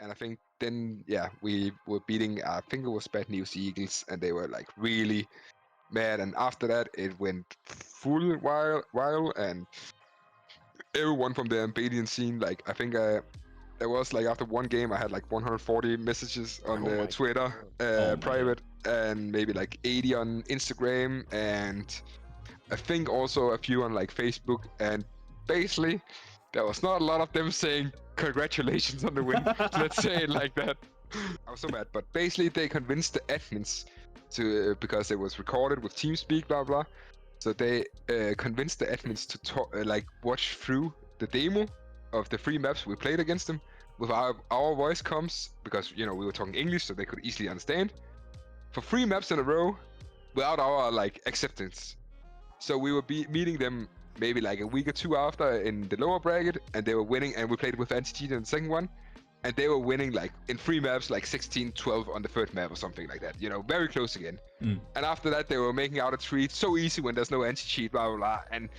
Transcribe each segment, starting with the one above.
And I think then, yeah, we were beating, I think it was Bad News Eagles, and they were like really mad. And after that, it went full wild, and everyone from the Ambadian scene, like, I think there was like after one game, I had like 140 messages on Twitter, private, and maybe like 80 on Instagram, and I think also a few on like Facebook, and basically there was not a lot of them saying congratulations on the win. Let's say it like that. I was so mad, but basically they convinced the admins to because it was recorded with TeamSpeak, blah blah. So they convinced the admins to like watch through the demo of the 3 maps we played against them with our voice comms, because we were talking English, so they could easily understand, for 3 maps in a row without our like acceptance. So we were meeting them maybe like a week or 2 after in the lower bracket, and they were winning, and we played with anti-cheat in the second one, and they were winning like in 3 maps, like 16-12 on the third map or something like that, very close again. And after that, they were making out a tweet, so easy when there's no anti-cheat, blah blah blah. And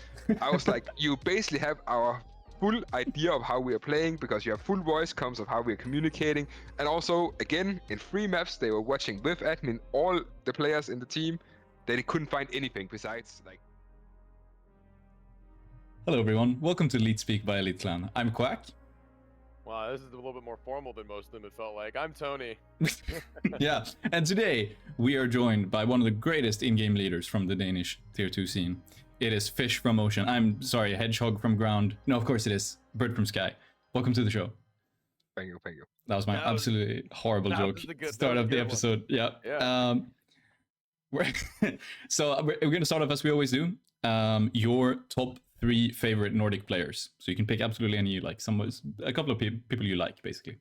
I was like, you basically have our full idea of how we are playing, because you have full voice comms of how we are communicating. And also, again, in 3 maps, they were watching with admin all the players in the team. They couldn't find anything besides like. Hello everyone, welcome to Leetspeak by Elite Klan. I'm Quacke. Wow, this is a little bit more formal than most of them, it felt like. I'm Tony. Yeah, and today we are joined by one of the greatest in-game leaders from the Danish Tier 2 scene. It is Fish from Ocean. I'm sorry, Hedgehog from Ground. No, of course it is. Bird from Sky. Welcome to the show. Thank you, thank you. That was my absolutely horrible joke. Start of the episode. Yeah. So we're going to start off as we always do. Your top 3 favorite Nordic players. So you can pick absolutely any you like. A couple of people you like, basically.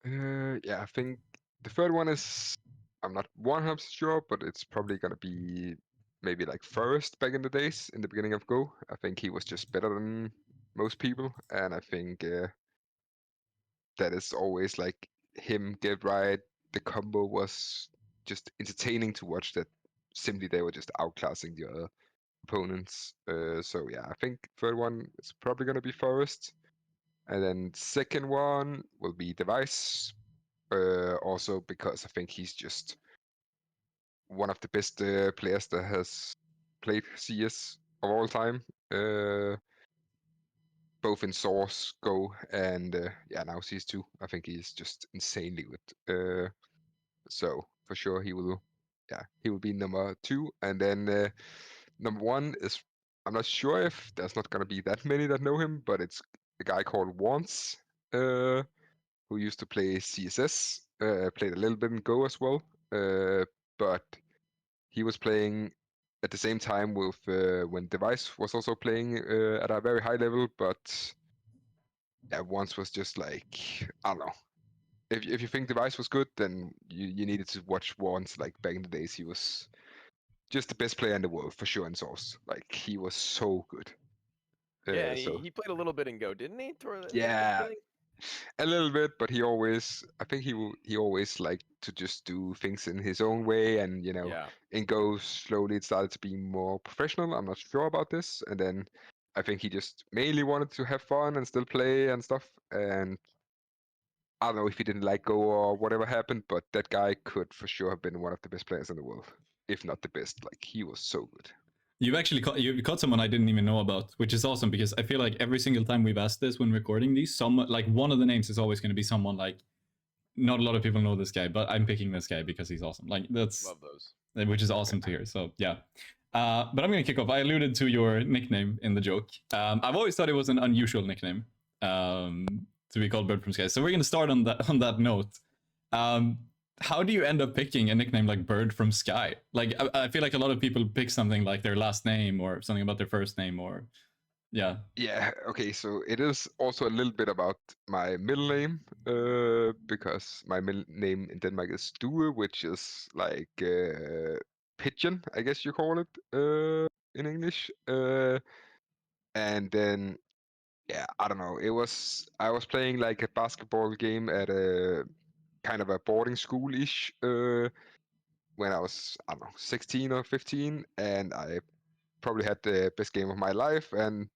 Yeah, I think the third one is, I'm not 100% sure, but it's probably gonna be maybe like Forest back in the days, in the beginning of Go. I think he was just better than most people, and I think that is always like him get right. The combo was just entertaining to watch. That simply they were just outclassing the other opponents. So yeah, I think third one is probably gonna be Forest, and then second one will be Device. Also because I think he's just one of the best players that has played CS of all time. Both in Source, Go, and yeah, now CS2. I think he's just insanely good. So for sure he will be number 2, and then number 1 is, I'm not sure if there's not gonna be that many that know him, but it's a guy called ynoT, who used to play CSS, played a little bit in Go as well, but he was playing at the same time with when Device was also playing at a very high level, but yeah, ynoT was just like, I don't know. If you think Device was good, then you needed to watch ynoT. Like back in the days, he was just the best player in the world for sure in Source. Like he was so good. Yeah, he played a little bit in Go, didn't he? Yeah, a little bit, but I think he always liked to just do things in his own way, and in Go slowly it started to be more professional. I'm not sure about this, and then I think he just mainly wanted to have fun and still play and stuff, and I don't know if he didn't like Go or whatever happened, but that guy could for sure have been one of the best players in the world, if not the best. Like he was so good. You've actually caught someone I didn't even know about, which is awesome, because I feel like every single time we've asked this when recording these, like one of the names is always going to be someone like, not a lot of people know this guy, but I'm picking this guy because he's awesome. Like that's, love those, which is awesome to hear. So yeah, but I'm going to kick off. I alluded to your nickname in the joke. I've always thought it was an unusual nickname to be called Bird from Sky. So we're going to start on that note. How do you end up picking a nickname like Bird from Sky? Like, I feel like a lot of people pick something like their last name or something about their first name, or yeah. Yeah, okay, so it is also a little bit about my middle name, because my middle name in Denmark is Due, which is like pigeon, I guess you call it in English. And then, yeah, I don't know, I was playing like a basketball game at a kind of a boarding school-ish when I was, I don't know, 16 or 15, and I probably had the best game of my life, and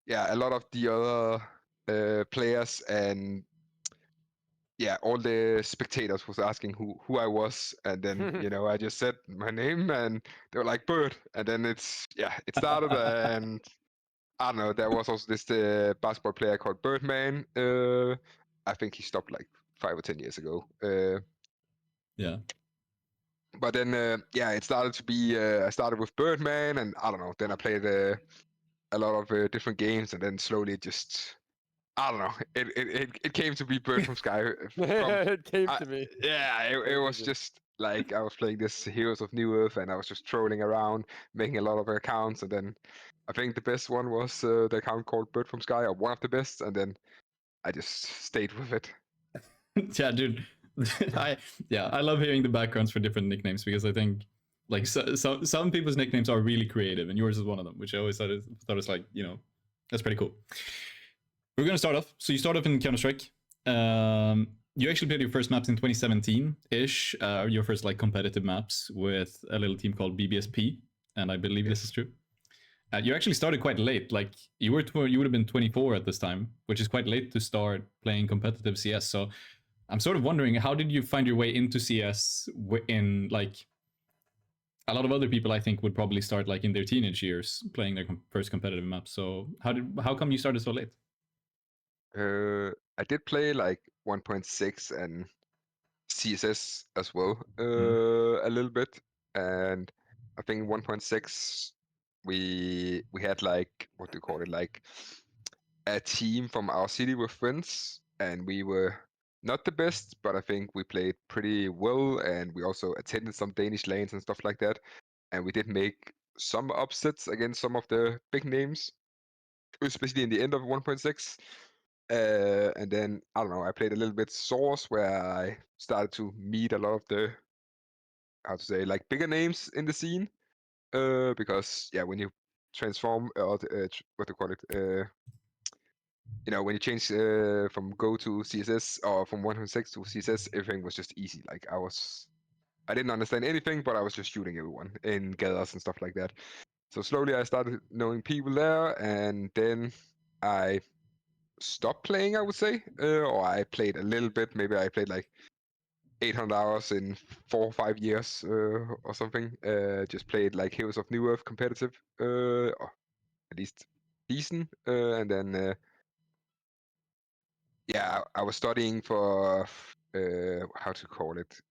yeah, a lot of the other players and yeah, all the spectators was asking who I was, and then I just said my name, and they were like Bird, and then it started, and I don't know. There was also this basketball player called Birdman. I think he stopped like 5 or 10 years ago. Yeah. But then it started to be. I started with Birdman, and I don't know. Then I played a lot of different games, and then slowly just. I don't know. It came to be Bird from Sky. It came to me. Yeah, it was Amazing. just like I was playing this Heroes of New Earth, and I was just trolling around, making a lot of accounts, and then I think the best one was the account called Bird from Sky, or one of the best, and then I just stayed with it. Yeah, dude. I love hearing the backgrounds for different nicknames because I think like some people's nicknames are really creative, and yours is one of them, which I always thought is like that's pretty cool. We're gonna start off. So you start off in Counter-Strike. You actually played your first maps in 2017-ish. Your first like competitive maps with a little team called BBSP, and I believe this is true. You actually started quite late. Like you would have been 24 at this time, which is quite late to start playing competitive CS. So I'm sort of wondering, how did you find your way into CS in like a lot of other people I think would probably start like in their teenage years playing their first competitive map. So how come you started so late? I did play like 1.6 and CSS as well, a little bit, and I think 1.6 we had like, what do you call it, like a team from our city with friends, and we were not the best, but I think we played pretty well, and we also attended some Danish lanes and stuff like that, and we did make some upsets against some of the big names, especially in the end of 1.6. And then I don't know, I played a little bit Source, where I started to meet a lot of the, how to say, like bigger names in the scene. Because when you transform or what do you call it? When you change from Go to CSS, or from 1.6 to CSS, everything was just easy. Like I didn't understand anything, but I was just shooting everyone in gathers and stuff like that. So slowly I started knowing people there, and then I stopped playing, I would say, or I played a little bit. Maybe I played like 800 hours in 4 or 5 years or something. Just played like Heroes of New Earth competitive, or at least decent. And then I was studying for how to call it.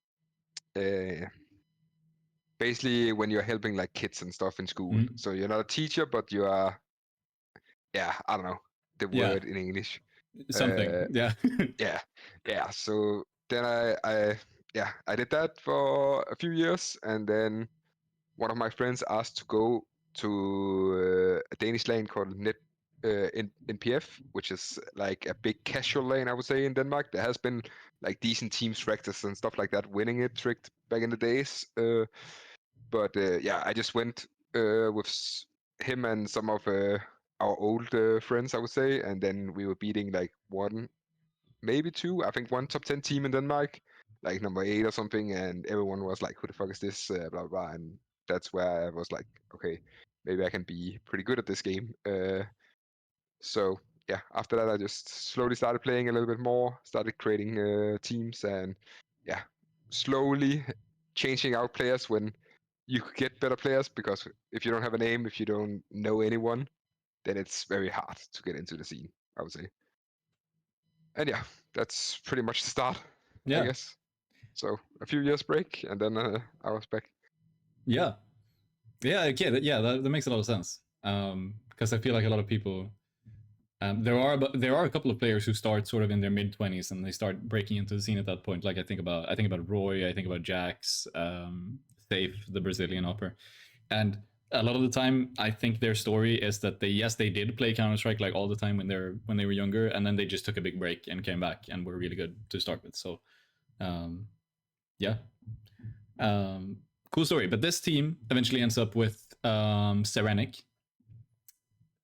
Basically, when you're helping like kids and stuff in school, so you're not a teacher, but you are. Yeah, I don't know the word in English. Something. Yeah. So then I did that for a few years, and then one of my friends asked to go to a Danish lane called NPF, which is like a big casual lane, I would say, in Denmark. There has been like decent teams, Rectors and stuff like that, winning it tricked back in the days. But I just went with him and some of our old friends, I would say, and then we were beating like one, maybe two, I think one top 10 team in Denmark, like number 8 or something, and everyone was like, who the fuck is this, blah, blah, blah, and that's where I was like, okay, maybe I can be pretty good at this game. So after that I just slowly started playing a little bit more, started creating teams, and slowly changing out players when you could get better players, because if you don't have a name, if you don't know anyone, then it's very hard to get into the scene, I would say. And that's pretty much the start, I guess. So a few years break, and then I was back. Okay. That makes a lot of sense. Because I feel like a lot of people, there are a couple of players who start sort of in their mid-20s and they start breaking into the scene at that point. Like I think about roeJ, I think about Jax, Safe, the Brazilian upper, and a lot of the time I think their story is that they did play Counter-Strike like all the time when they were younger, and then they just took a big break and came back and were really good to start with. So cool story. But this team eventually ends up with Serenic,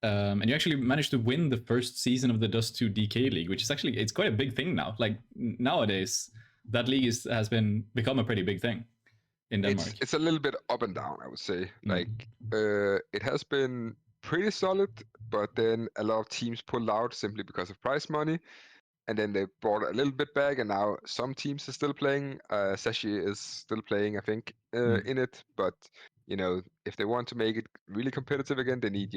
and you actually managed to win the first season of the Dust 2 DK League, which is actually, it's quite a big thing now. Like nowadays that league has become a pretty big thing in Denmark. It's a little bit up and down, I would say. Like it has been pretty solid, but then a lot of teams pulled out simply because of prize money. and then they brought a little bit back, and now some teams are still playing. sjuush is still playing, I think, in it. But you know, if they want to make it really competitive again, they need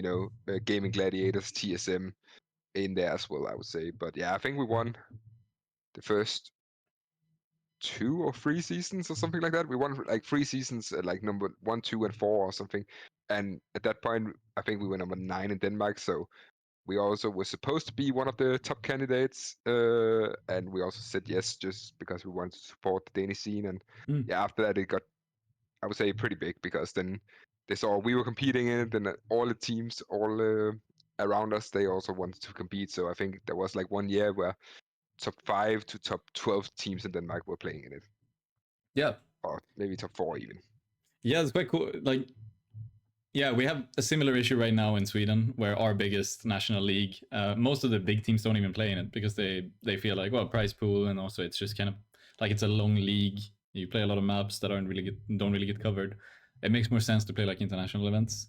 Gaming Gladiators, TSM in there as well, I would say. But yeah, I think we won the first 2 or 3 seasons or something like that. We won like 3 seasons at like number 1, 2, and 4 or something. And at that point, I think we were number 9 in Denmark. So we also were supposed to be one of the top candidates, and we also said yes just because we wanted to support the Danish scene. And yeah, after that it got, I would say, pretty big, because then they saw we were competing in it, and all the teams all around us, they also wanted to compete. So I think there was like 1 year where top 5 to top 12 teams in Denmark were playing in it. Yeah. Or maybe top 4 even. Yeah, it's quite cool. Like, yeah, we have a similar issue right now in Sweden, where our biggest national league, most of the big teams don't even play in it because they feel like, well, prize pool, and also it's just kind of like it's a long league. You play a lot of maps that don't really get covered. It makes more sense to play like international events.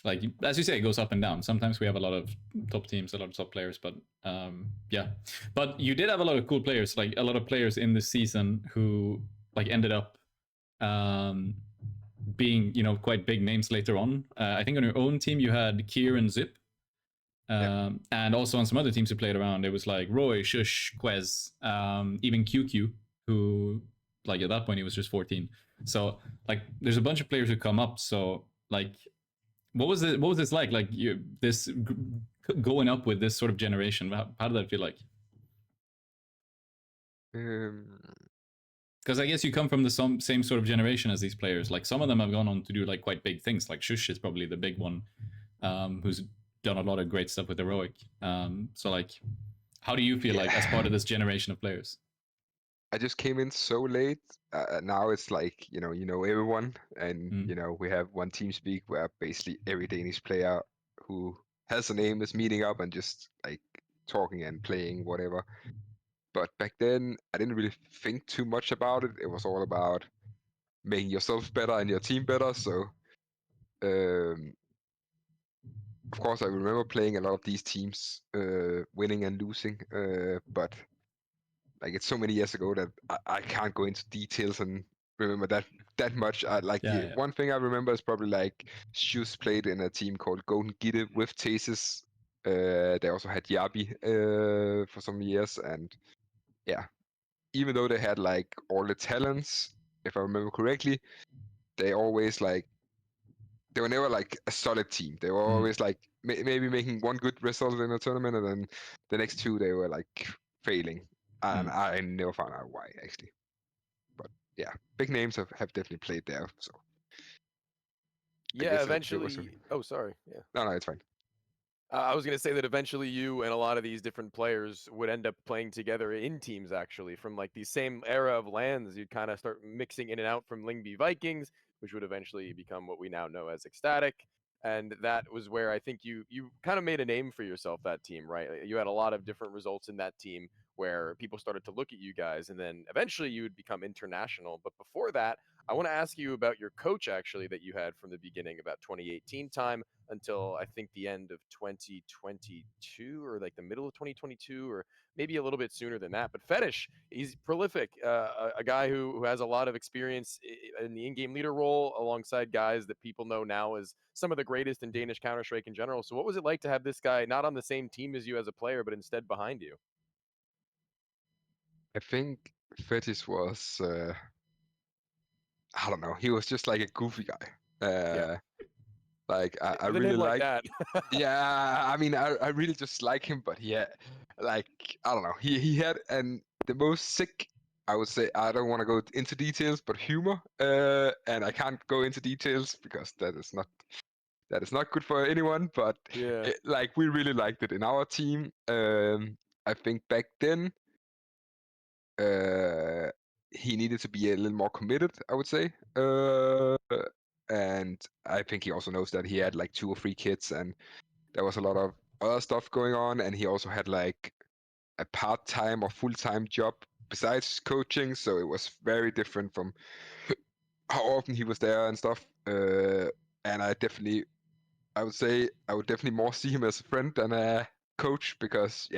Like, as you say, it goes up and down. Sometimes we have a lot of top teams, a lot of top players, but yeah. But you did have a lot of cool players, like a lot of players in this season who like ended up being, quite big names later on. I think on your own team you had Kier and Zip. And also on some other teams who played around, it was like roeJ, sjuush, kwezz, even QQ, who, like, at that point he was just 14. So like there's a bunch of players who come up. So like, what was this like? Like, this going up with this sort of generation, how did that feel like? Because I guess you come from the same sort of generation as these players. Like, some of them have gone on to do like quite big things. Like sjuush is probably the big one, who's done a lot of great stuff with heroic. So like, how do you feel like as part of this generation of players? I just came in so late. Now it's like, you know everyone, and we have one TeamSpeak where basically every Danish player who has a name is meeting up and just like talking and playing whatever. But back then, I didn't really think too much about it. It was all about making yourself better and your team better. So, of course, I remember playing a lot of these teams, winning and losing. But like, it's so many years ago that I can't go into details and remember that much. One thing I remember is probably like sjuush played in a team called Golden Gitte with Thesis. They also had Yabi for some years, and yeah, even though they had like all the talents, if I remember correctly, they always like, they were never like a solid team. They were always like maybe making one good result in a tournament, and then the next 2 they were like failing, and I never found out why, actually. But yeah, big names have definitely played there. So yeah, eventually. Oh, sorry. Yeah. No, it's fine. I was going to say that eventually you and a lot of these different players would end up playing together in teams, actually, from like the same era of lands. You'd kind of start mixing in and out from Lyngby Vikings, which would eventually become what we now know as ECSTATIC. And that was where I think you kind of made a name for yourself, that team, right? You had a lot of different results in that team where people started to look at you guys, and then eventually you would become international. But before that, I want to ask you about your coach, actually, that you had from the beginning, about 2018 time until I think the end of 2022, or like the middle of 2022, or maybe a little bit sooner than that. But FeTiSh, he's prolific, a guy who has a lot of experience in the in-game leader role alongside guys that people know now as some of the greatest in Danish Counter-Strike in general. So what was it like to have this guy not on the same team as you as a player, but instead behind you? I think FeTiSh was, I don't know, he was just like a goofy guy. Like, I really like that. Yeah, I mean, I really just like him, but he had, like, I don't know, he had the most sick, I would say, I don't want to go into details, but humor, and I can't go into details because that is not good for anyone. But Yeah. like, we really liked it in our team. I think back then, he needed to be a little more committed, I would say. And I think he also knows that he had like 2 or 3 kids, and there was a lot of other stuff going on, and he also had like a part-time or full-time job besides coaching, so it was very different from how often he was there and stuff. And I would definitely more see him as a friend than coach because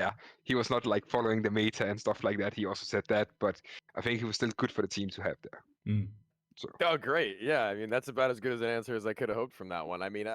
he was not like following the meta and stuff like that. He also said that, but I think he was still good for the team to have there. Mm. So Oh, great. Yeah, I mean, that's about as good as an answer as I could have hoped from that one. I mean,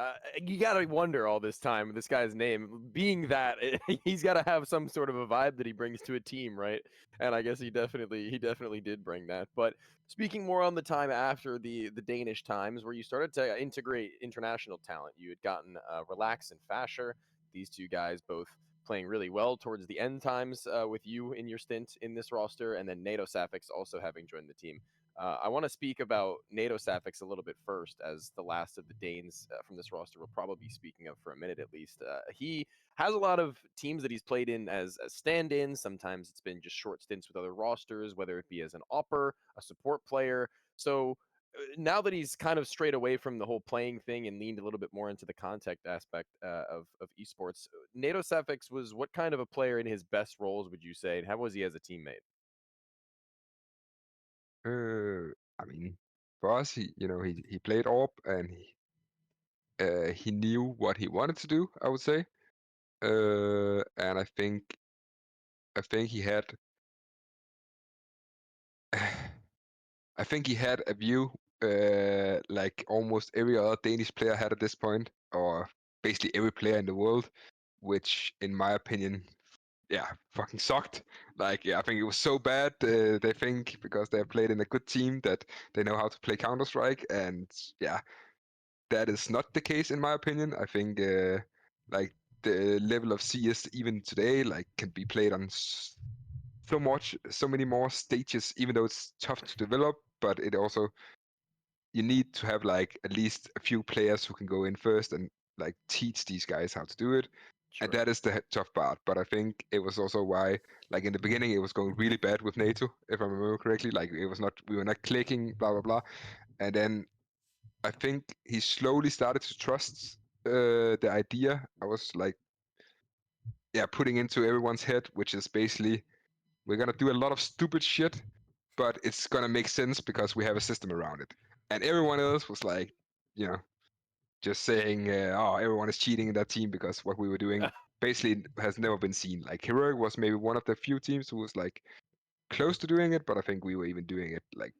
you got to wonder all this time, this guy's name, being that he's got to have some sort of a vibe that he brings to a team, right? And I guess he definitely did bring that. But speaking more on the time after the Danish times, where you started to integrate international talent, you had gotten raalz and FeTiSh, these two guys both playing really well towards the end times with you in your stint in this roster, and then NaToSaphiX also having joined the team. I want to speak about NaToSaphiX a little bit first, as the last of the Danes from this roster we'll probably be speaking of for a minute at least. He has a lot of teams that he's played in as stand-ins. Sometimes it's been just short stints with other rosters, whether it be as an opper, a support player. So now that he's kind of strayed away from the whole playing thing and leaned a little bit more into the contact aspect of esports, NaToSaphiX was what kind of a player in his best roles, would you say, and how was he as a teammate? I mean, for us, he played AWP and he knew what he wanted to do, I would say. And I think he had I think he had a view like almost every other Danish player had at this point, or basically every player in the world, which in my opinion, fucking sucked. Like, I think it was so bad, they think, because they have played in a good team that they know how to play Counter-Strike, and that is not the case in my opinion. I think like the level of CS even today like can be played on so many more stages, even though it's tough to develop, but it also, you need to have like at least a few players who can go in first and like teach these guys how to do it. Sure. And that is the tough part. But I think it was also why, like in the beginning, it was going really bad with NATO, if I remember correctly. Like we were not clicking, blah blah blah. And then I think he slowly started to trust the idea I was like, putting into everyone's head, which is basically we're gonna do a lot of stupid shit, but it's gonna make sense because we have a system around it. And everyone else was like, you know, just saying, oh, everyone is cheating in that team because what we were doing basically has never been seen. Like Heroic was maybe one of the few teams who was like close to doing it, but I think we were even doing it like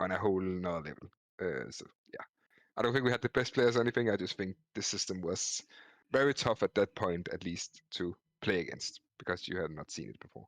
on a whole nother level. So yeah, I don't think we had the best players or anything. I just think the system was very tough at that point, at least to play against, because you had not seen it before.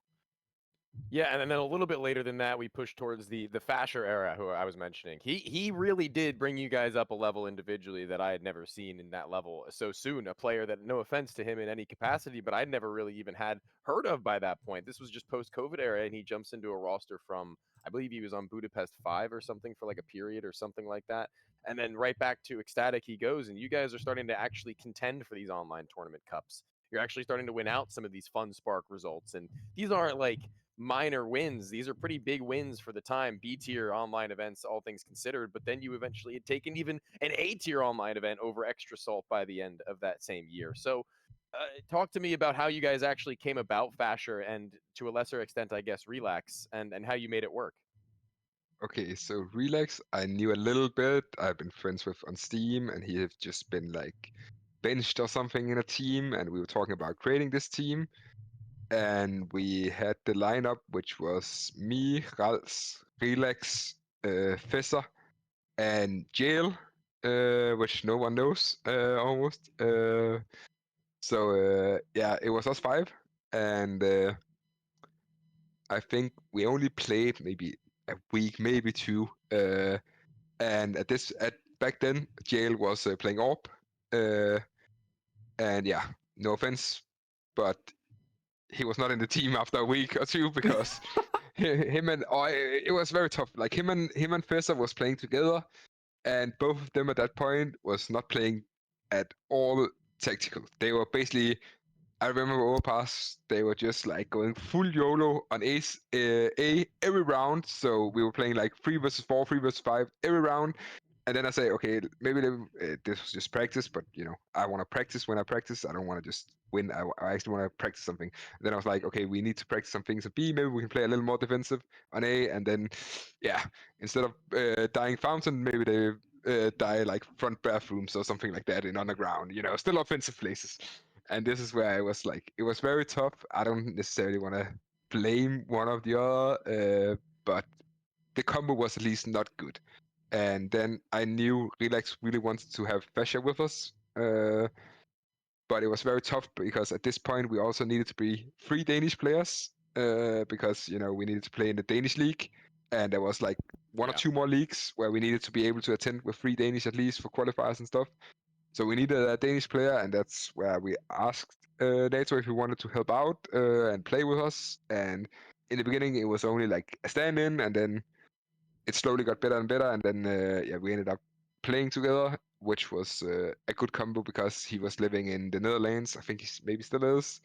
Yeah, and then a little bit later than that, we pushed towards the FeTiSh era, who I was mentioning. He really did bring you guys up a level individually that I had never seen in that level so soon. A player that, no offense to him in any capacity, but I'd never really even had heard of by that point. This was just post-COVID era, and he jumps into a roster from, I believe he was on Budapest 5 or something for like a period or something like that. And then right back to ECSTATIC he goes, and you guys are starting to actually contend for these online tournament cups. You're actually starting to win out some of these fun spark results, and these aren't like minor wins. These are pretty big wins for the time, B tier online events, all things considered. But then you eventually had taken even an A tier online event over Extra Salt by the end of that same year. So talk to me about how you guys actually came about FeTiSh and, to a lesser extent, I guess, raalz, and how you made it work. Okay, so raalz, I knew a little bit. I've been friends with on Steam, and he have just been like benched or something in a team, and we were talking about creating this team. And we had the lineup, which was me, raalz, raalz, FeTiSh, and Jail, which no one knows almost. So it was us 5, and I think we only played maybe a week, maybe 2. And back then, Jail was playing AWP, and no offense, but he was not in the team after a week or 2 because it was very tough. Like him and FeTiSh was playing together, and both of them at that point was not playing at all tactical. They were basically, I remember Overpass, they were just like going full YOLO on A every round. So we were playing like 3 versus 4, 3 versus 5 every round. And then I say, okay, maybe this was just practice, but I want to practice when I practice. I don't want to just win. I actually want to practice something. And then I was like, okay, we need to practice some things at B. Maybe we can play a little more defensive on A. And then, instead of dying fountain, maybe they die like front bathrooms or something like that in underground. Still offensive places. And this is where I was like, it was very tough. I don't necessarily want to blame one of the other, but the combo was at least not good. And then I knew Relax really wanted to have FeTiSh with us, but it was very tough because at this point we also needed to be 3 Danish players, because we needed to play in the Danish league, and there was like 1 or 2 more leagues where we needed to be able to attend with 3 Danish at least for qualifiers and stuff. So we needed a Danish player, and that's where we asked NATO if he wanted to help out and play with us. And in the beginning, it was only like a stand-in, and then it slowly got better and better. And then we ended up playing together, which was a good combo because he was living in the Netherlands. I think he maybe still is.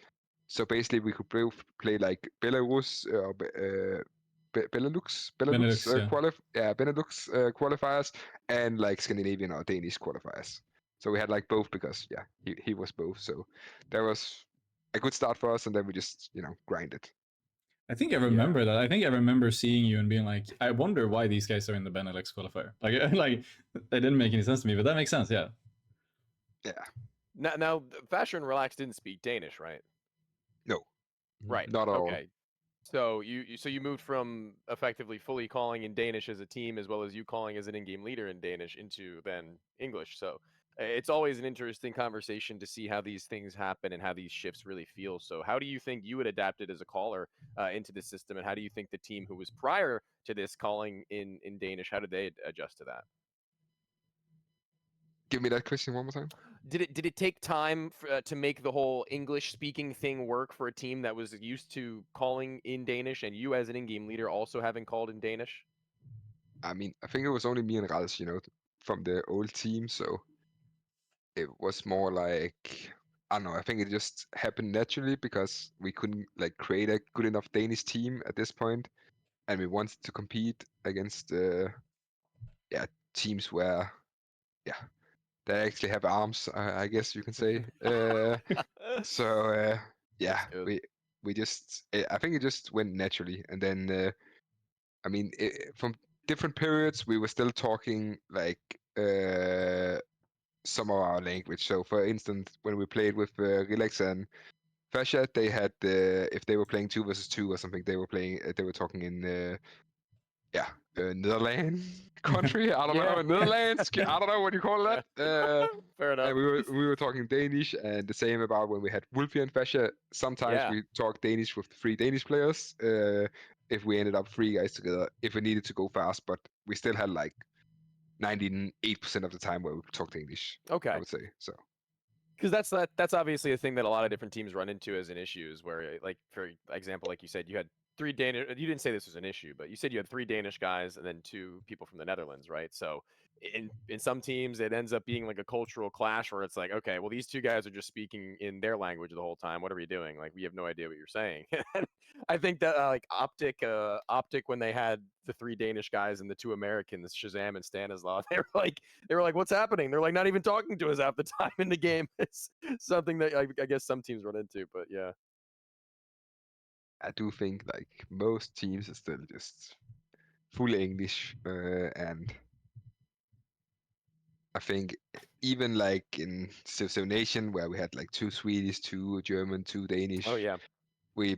So basically, we could both play like Belarus or Benelux Benelux, yeah. Benelux qualifiers and like Scandinavian or Danish qualifiers. So we had like both because he was both. So that was a good start for us, and then we just grinded. I think I remember that. I think I remember seeing you and being like, I wonder why these guys are in the Benelux qualifier. Like they didn't make any sense to me, but that makes sense. Yeah. Yeah. Now FeTiSh and raalz didn't speak Danish, right? No. Right. Not at all. Okay. So you moved from effectively fully calling in Danish as a team, as well as you calling as an in-game leader in Danish, into then English. So it's always an interesting conversation to see how these things happen and how these shifts really feel. So how do you think you had adapted as a caller into the system, and how do you think the team who was prior to this calling in Danish, how did they adjust to that? Give me that question one more time. Did it take time to make the whole English speaking thing work for a team that was used to calling in Danish, and you as an in-game leader also having called in Danish? I mean, I think it was only me and raalz, from the old team, so it was more like, I don't know, I think it just happened naturally because we couldn't like create a good enough Danish team at this point, and we wanted to compete against teams where they actually have arms, I guess you can say. So we just I think it just went naturally, and then I mean from different periods we were still talking like some of our language. So for instance, when we played with Relax and FeTiSh, they had if they were playing 2 versus 2 or something, they were talking in Netherlands country. I don't know, Netherlands. I don't know what you call that. Fair enough. And we were talking Danish, and the same about when we had Wolfie and FeTiSh. Sometimes we talked Danish with 3 Danish players. If we ended up 3 guys together, if we needed to go fast, but we still had like 98% of the time where we talked English. Okay. I would say so. Because that's obviously a thing that a lot of different teams run into as an issue, is where, like, for example, like you said, you had 3 Danish. You didn't say this was an issue, but you said you had 3 Danish guys and then 2 people from the Netherlands, right? So in some teams, it ends up being like a cultural clash where it's like, okay, well, these 2 guys are just speaking in their language the whole time. What are we doing? Like, we have no idea what you're saying. I think that like Optic when they had the 3 Danish guys and the 2 Americans, Shazam and Stanislav, they were like, what's happening? They're like not even talking to us half the time in the game. It's something that I guess some teams run into, but yeah. I do think like most teams are still just full English, and I think even like in Civ Nation where we had like 2 Swedish, 2 German, 2 Danish. Oh yeah. We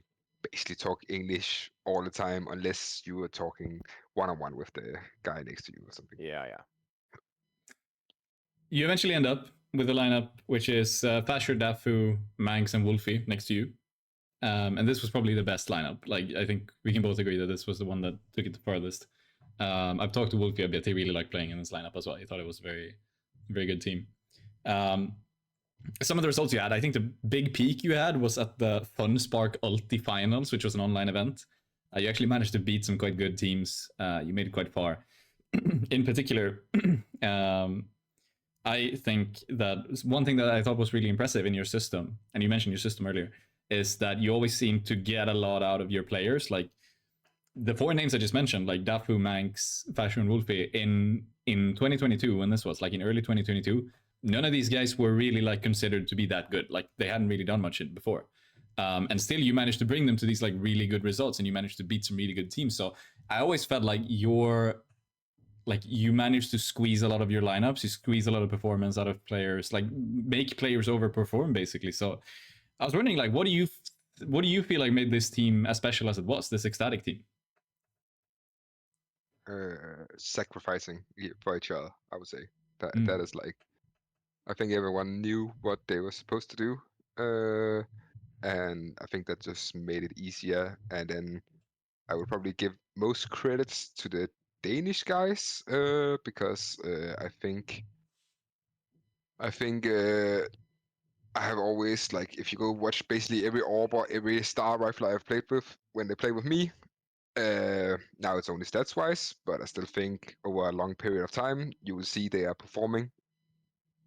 basically talk English all the time unless you were talking one-on-one with the guy next to you or something. Yeah. You eventually end up with a lineup which is FeTiSh, Dafu, maNkz, and Wolfie next to you. And this was probably the best lineup. Like, I think we can both agree that this was the one that took it the farthest. I've talked to Wolfie a bit. He really liked playing in this lineup as well. He thought it was a very, very good team. Some of the results you had, I think the big peak you had was at the FunSpark Ulti Finals, which was an online event. You actually managed to beat some quite good teams. You made it quite far. In particular, I think that one thing that I thought was really impressive in your system, and you mentioned your system earlier, is that you always seem to get a lot out of your players. Like the 4 names I just mentioned, like Dafu, maNkz, FeTiSh, and Wolfie, in 2022, when this was like in early 2022, none of these guys were really like considered to be that good. Like they hadn't really done much before. And still you managed to bring them to these like really good results, and you managed to beat some really good teams. So I always felt like your like you manage to squeeze a lot of your lineups, you squeeze a lot of performance out of players, like make players overperform basically. So I was wondering, like, what do you feel like made this team as special as it was, this ecstatic team? Sacrificing for each other, I would say. That is like, I think everyone knew what they were supposed to do, and I think that just made it easier. And then I would probably give most credits to the Danish guys, because I think I have always, like, if you go watch basically every AWP or every star rifle I've played with, when they play with me, now it's only stats wise, but I still think over a long period of time, you will see they are performing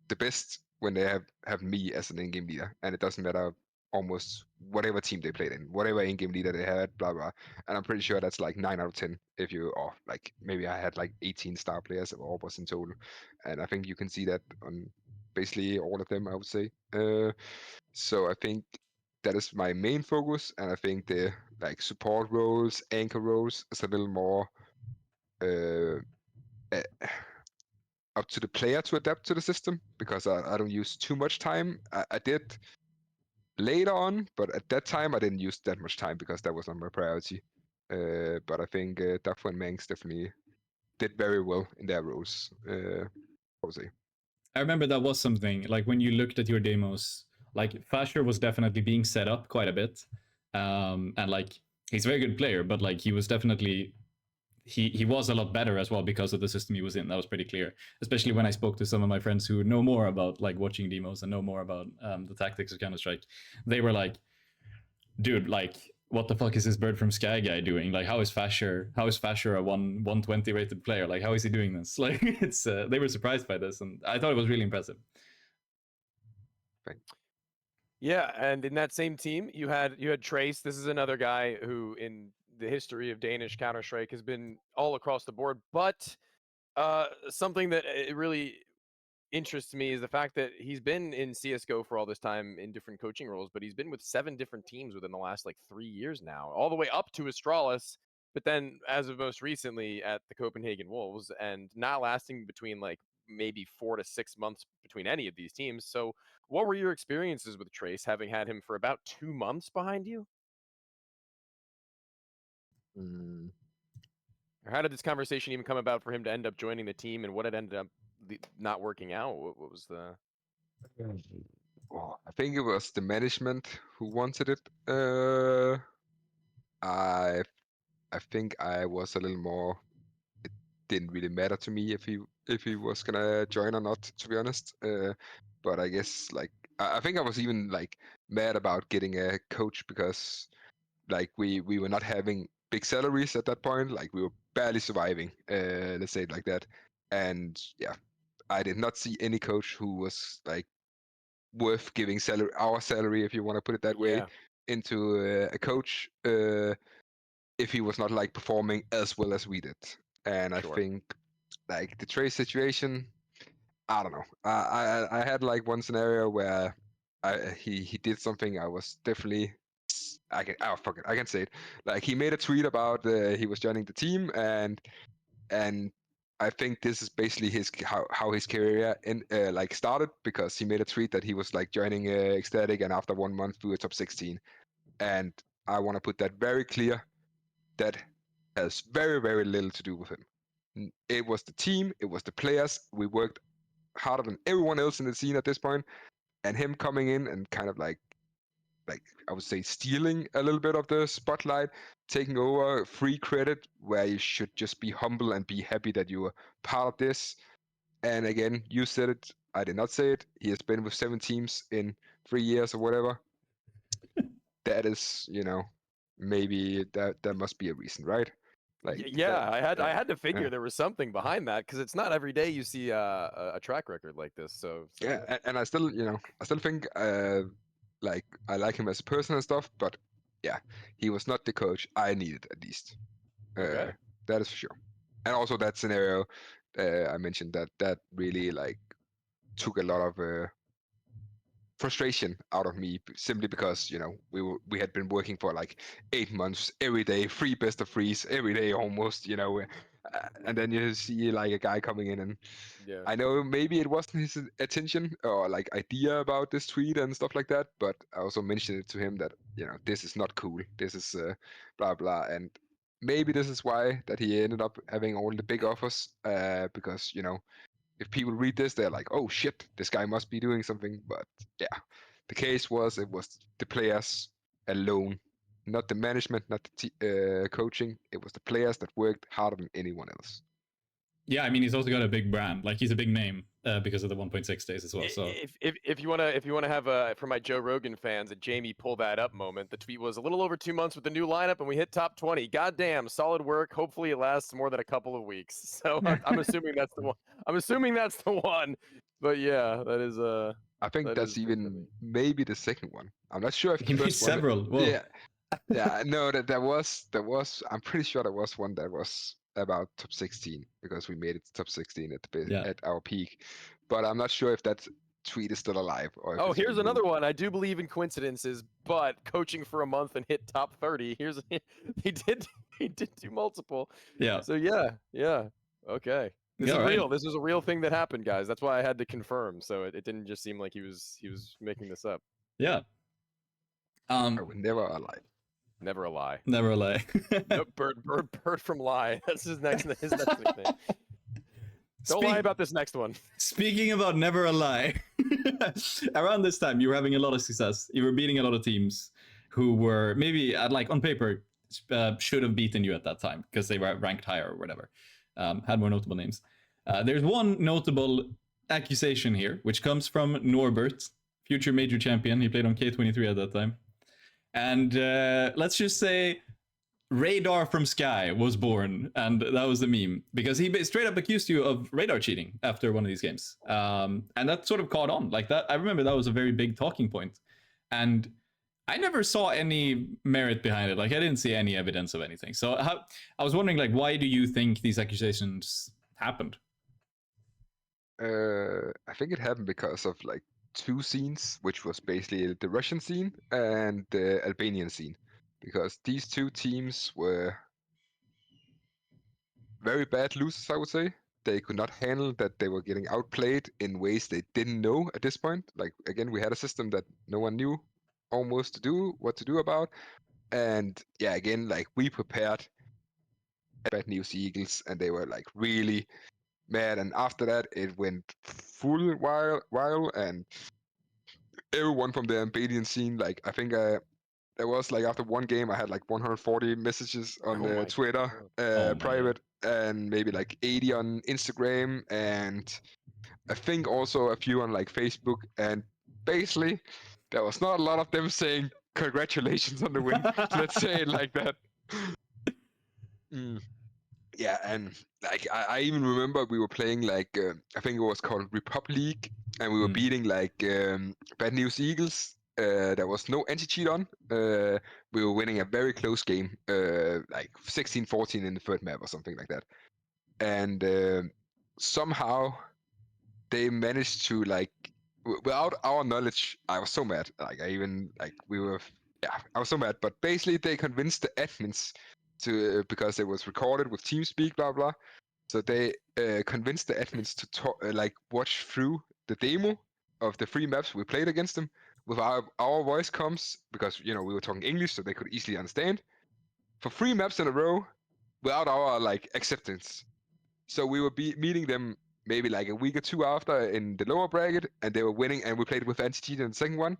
the best when they have me as an in-game leader, and it doesn't matter almost whatever team they played in, whatever in-game leader they had, blah blah. And I'm pretty sure that's like 9 out of 10. If you, or like maybe I had like 18 star players or was in total, and I think you can see that on basically all of them, I would say. So I think that is my main focus, and I think the like support roles, anchor roles is a little more uh, up to the player to adapt to the system, because I don't use too much time. I did later on, but at that time I didn't use that much time because that was not my priority. But I think Duff and maNkz definitely did very well in their roles. I would say. I remember that was something, like when you looked at your demos, like FeTiSh was definitely being set up quite a bit. And like he's a very good player, but like he was definitely he was a lot better as well because of the system he was in. That was pretty clear, especially when I spoke to some of my friends who know more about like watching demos and know more about the tactics of Counter-Strike. They were like, dude, like what the fuck is this birdfromsky guy doing? Like, how is FeTiSh a 120 rated player? Like, how is he doing this? Like, it's they were surprised by this, and I thought it was really impressive. Yeah, and in that same team, you had Trace. This is another guy who, in the history of Danish Counter-Strike, has been all across the board. But something that it really interests me is the fact that he's been in CS:GO for all this time in different coaching roles, but he's been with 7 different teams within the last like 3 years now, all the way up to Astralis, but then as of most recently at the Copenhagen Wolves, and not lasting between like maybe 4 to 6 months between any of these teams. So what were your experiences with Trace, having had him for about 2 months behind you? Or how did this conversation even come about for him to end up joining the team, and what had ended up not working out? What was the... Well, I think it was the management who wanted it. I think I was a little more. It didn't really matter to me if he was gonna join or not, to be honest. But I guess like I think I was even like mad about getting a coach because like we were not having big salaries at that point. Like we were barely surviving. Let's say it like that. And yeah, I did not see any coach who was like worth giving our salary, if you want to put it that way, Yeah. into a coach if he was not like performing as well as we did. And I Sure. think like the Trace situation, I don't know. I had like one scenario where he did something I was definitely I can say it. Like he made a tweet about he was joining the team, and I think this is basically his how his career like started, because he made a tweet that he was like joining ECSTATIC, and after 1 month we were top 16. And I want to put that very clear. That has very, very little to do with him. It was the team, it was the players. We worked harder than everyone else in the scene at this point, and him coming in and kind of like I would say stealing a little bit of the spotlight, taking over free credit where you should just be humble and be happy that you were part of this. And again, you said it, I did not say it. He has been with 7 teams in 3 years or whatever. That is, maybe that must be a reason, right? Like yeah, that, I had to figure yeah. there was something behind that, because it's not every day you see a track record like this. So Yeah, and I still, I still think like I like him as a person and stuff, but yeah, he was not the coach I needed, at least. Okay. That is for sure. And also that scenario I mentioned, that really like took a lot of frustration out of me, simply because we had been working for like 8 months every day, 3 best of 3s every day almost, and then you see like a guy coming in, and Yeah. I know maybe it wasn't his attention or like idea about this tweet and stuff like that, but I also mentioned it to him that this is not cool. This is blah blah, and maybe this is why that he ended up having all the big offers. Because if people read this, they're like, oh shit, this guy must be doing something. But yeah, the case was it was the players alone, not the management, not the coaching. It was the players that worked harder than anyone else. Yeah, I mean, he's also got a big brand. Like, he's a big name because of the 1.6 days as well. So if you wanna have for my Joe Rogan fans, a Jamie pull that up moment, the tweet was a little over 2 months with the new lineup and we hit top 20. Goddamn, solid work. Hopefully it lasts more than a couple of weeks. So I'm assuming that's the one. I'm assuming that's the one. But yeah, that is I think that that's is good for even me. maybe the second one. I'm not sure if he the made first one. several. Whoa. Yeah, yeah. No, that there was. I'm pretty sure there was one that was about top 16 because we made it to top 16 Yeah. at our peak, but I'm not sure if that tweet is still alive or if Oh, it's here's been another removed. one. I do believe in coincidences, but coaching for a month and hit top 30. Here's he did do multiple. Yeah. So yeah. Okay. This Yeah, is right. real. This is a real thing that happened, guys. That's why I had to confirm. So it didn't just seem like he was making this up. Yeah. I would never lie. Never a lie. Never a lie. Nope, bird from lie. That's his next nickname. Don't lie about this next one. Speaking about never a lie, around this time you were having a lot of success. You were beating a lot of teams who were maybe on paper should have beaten you at that time because they were ranked higher or whatever, had more notable names. There's one notable accusation here, which comes from Norbert, future major champion. He played on K23 at that time. And let's just say Radar from Sky was born, and that was the meme because he straight up accused you of radar cheating after one of these games, and that sort of caught on like that. I remember that was a very big talking point, and I never saw any merit behind it. Like, I didn't see any evidence of anything. So I was wondering, like, why do you think these accusations happened? I think it happened because of like two scenes, which was basically the Russian scene and the Albanian scene, because these two teams were very bad losers, I would say. They could not handle that they were getting outplayed in ways they didn't know at this point. Like, again, we had a system that no one knew almost what to do about. And yeah, again, like, we prepared bad news Eagles, and they were like really mad. And after that, it went full wild, and everyone from the Albanian scene, like, I think there was like after one game I had like 140 messages on Oh my Twitter, Oh my private, and maybe like 80 on Instagram, and I think also a few on like Facebook. And basically there was not a lot of them saying congratulations on the win. Let's say it like that. Yeah, and like I even remember we were playing like I think it was called Republic, and we were beating like Bad News Eagles. There was no anti-cheat on. We were winning a very close game, like 16-14 in the third map or something like that. And somehow they managed to, like, without our knowledge, I was so mad. Like, I was so mad. But basically they convinced the admins to, because it was recorded with TeamSpeak, blah blah. So they convinced the admins to like watch through the demo of the 3 maps we played against them with our voice comms, because we were talking English, so they could easily understand, for 3 maps in a row without our like acceptance. So we were meeting them maybe like a week or two after in the lower bracket, and they were winning, and we played with anti-cheat in the second one.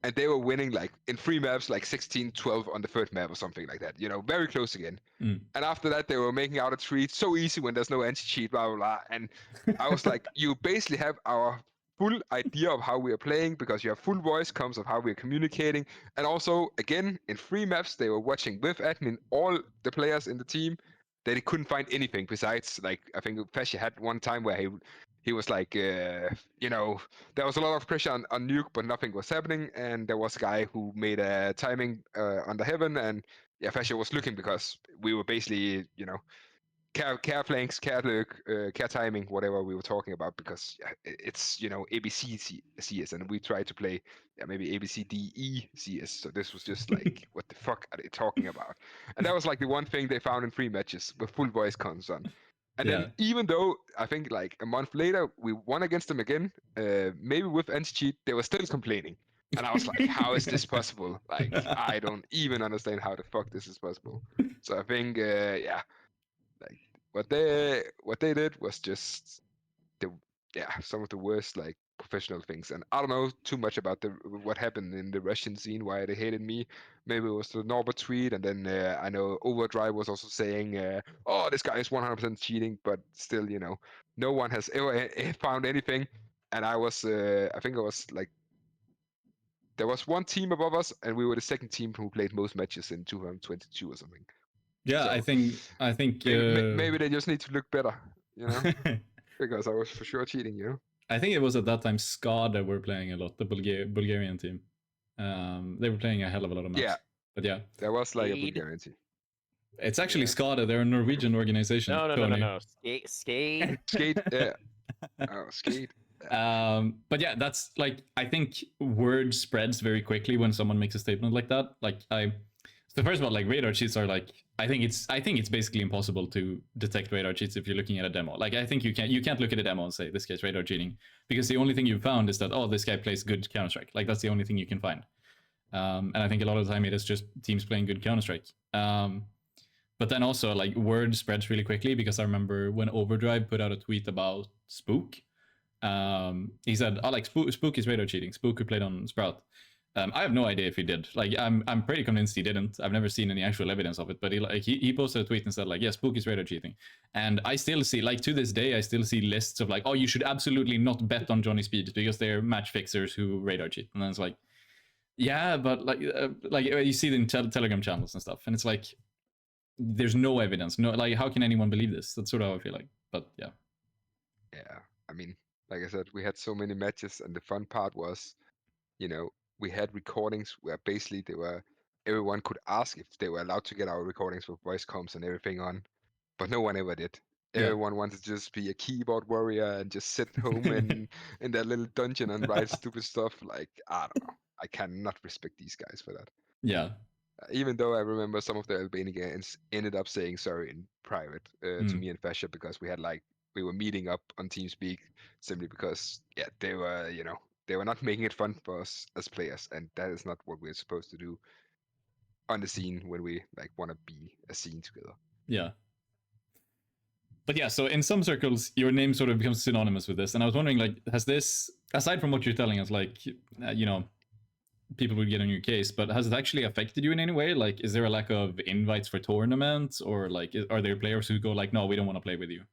And they were winning like in 3 maps, like 16-12 on the third map or something like that. Very close again. And after that, they were making out a tweet so easy when there's no anti-cheat, blah blah blah. And I was like, you basically have our full idea of how we are playing, because you have full voice comms of how we are communicating. And also, again, in 3 maps, they were watching with admin all the players in the team. They couldn't find anything besides, like, I think FeTiSh had one time where he was like, there was a lot of pressure on Nuke, but nothing was happening. And there was a guy who made a timing under heaven, and yeah, FeTiSh was looking, because we were basically, care flanks, care lurk, care timing, whatever we were talking about, because it's, ABC CS, and we tried to play maybe ABCDE CS. So this was just like, what the fuck are they talking about? And that was like the one thing they found in 3 matches with full voice comms on. And Yeah. then even though I think like a month later we won against them again, maybe with anti-cheat, they were still complaining. And I was like, how is this possible? Like, I don't even understand how the fuck this is possible. So I think, yeah, like what they did was just some of the worst like professional things. And I don't know too much about what happened in the Russian scene, why they hated me. Maybe it was the Norbert tweet, and then I know Overdrive was also saying, "Oh, this guy is 100% cheating," but still, no one has ever found anything. And I think I was like, there was one team above us, and we were the second team who played most matches in 2022 or something. Yeah, So I think maybe they just need to look better, because I was for sure cheating. I think it was at that time Skada were playing a lot, the Bulgarian team. They were playing a hell of a lot of maps. Yeah. But yeah, There was like a Skade. Bulgarian team. it's actually Yeah. Skada. They're a Norwegian organization. No. Skate. Skate. Yeah. Oh, skate. But yeah, that's like, I think word spreads very quickly when someone makes a statement like that. So first of all, like radar cheats are like, I think it's basically impossible to detect radar cheats if you're looking at a demo. Like I think you can't look at a demo and say this guy's radar cheating, because the only thing you've found is that, oh, this guy plays good Counter-Strike. Like that's the only thing you can find. And I think a lot of the time it is just teams playing good Counter-Strike. But then also like word spreads really quickly, because I remember when Overdrive put out a tweet about Spook. He said, "Oh, like Spook is radar cheating. Spook who played on Sprout." I have no idea if he did. Like, I'm pretty convinced he didn't. I've never seen any actual evidence of it. But he posted a tweet and said like, "Yeah, Spook is radar cheating." And I still see, like to this day, I still see lists of like, "Oh, you should absolutely not bet on Johnny Speed because they're match fixers who radar cheat." And then it's like, yeah, but like you see it in Telegram channels and stuff, and it's like, there's no evidence. No, like how can anyone believe this? That's sort of how I feel like. But yeah. Yeah. I mean, like I said, we had so many matches, and the fun part was, we had recordings where basically everyone could ask if they were allowed to get our recordings with voice comms and everything on, but no one ever did. Yeah. Everyone wanted to just be a keyboard warrior and just sit home in their little dungeon and write stupid stuff. Like, I don't know. I cannot respect these guys for that. Yeah. Even though I remember some of the Albanians ended up saying sorry in private to me and FeTiSh, because we were meeting up on TeamSpeak simply because they were not making it fun for us as players, and that is not what we're supposed to do on the scene when we like want to be a scene together. Yeah. But yeah, so in some circles, your name sort of becomes synonymous with this. And I was wondering, like, has this, aside from what you're telling us, like, people would get on your case, but has it actually affected you in any way? Like, is there a lack of invites for tournaments, or like, are there players who go like, no, we don't want to play with you?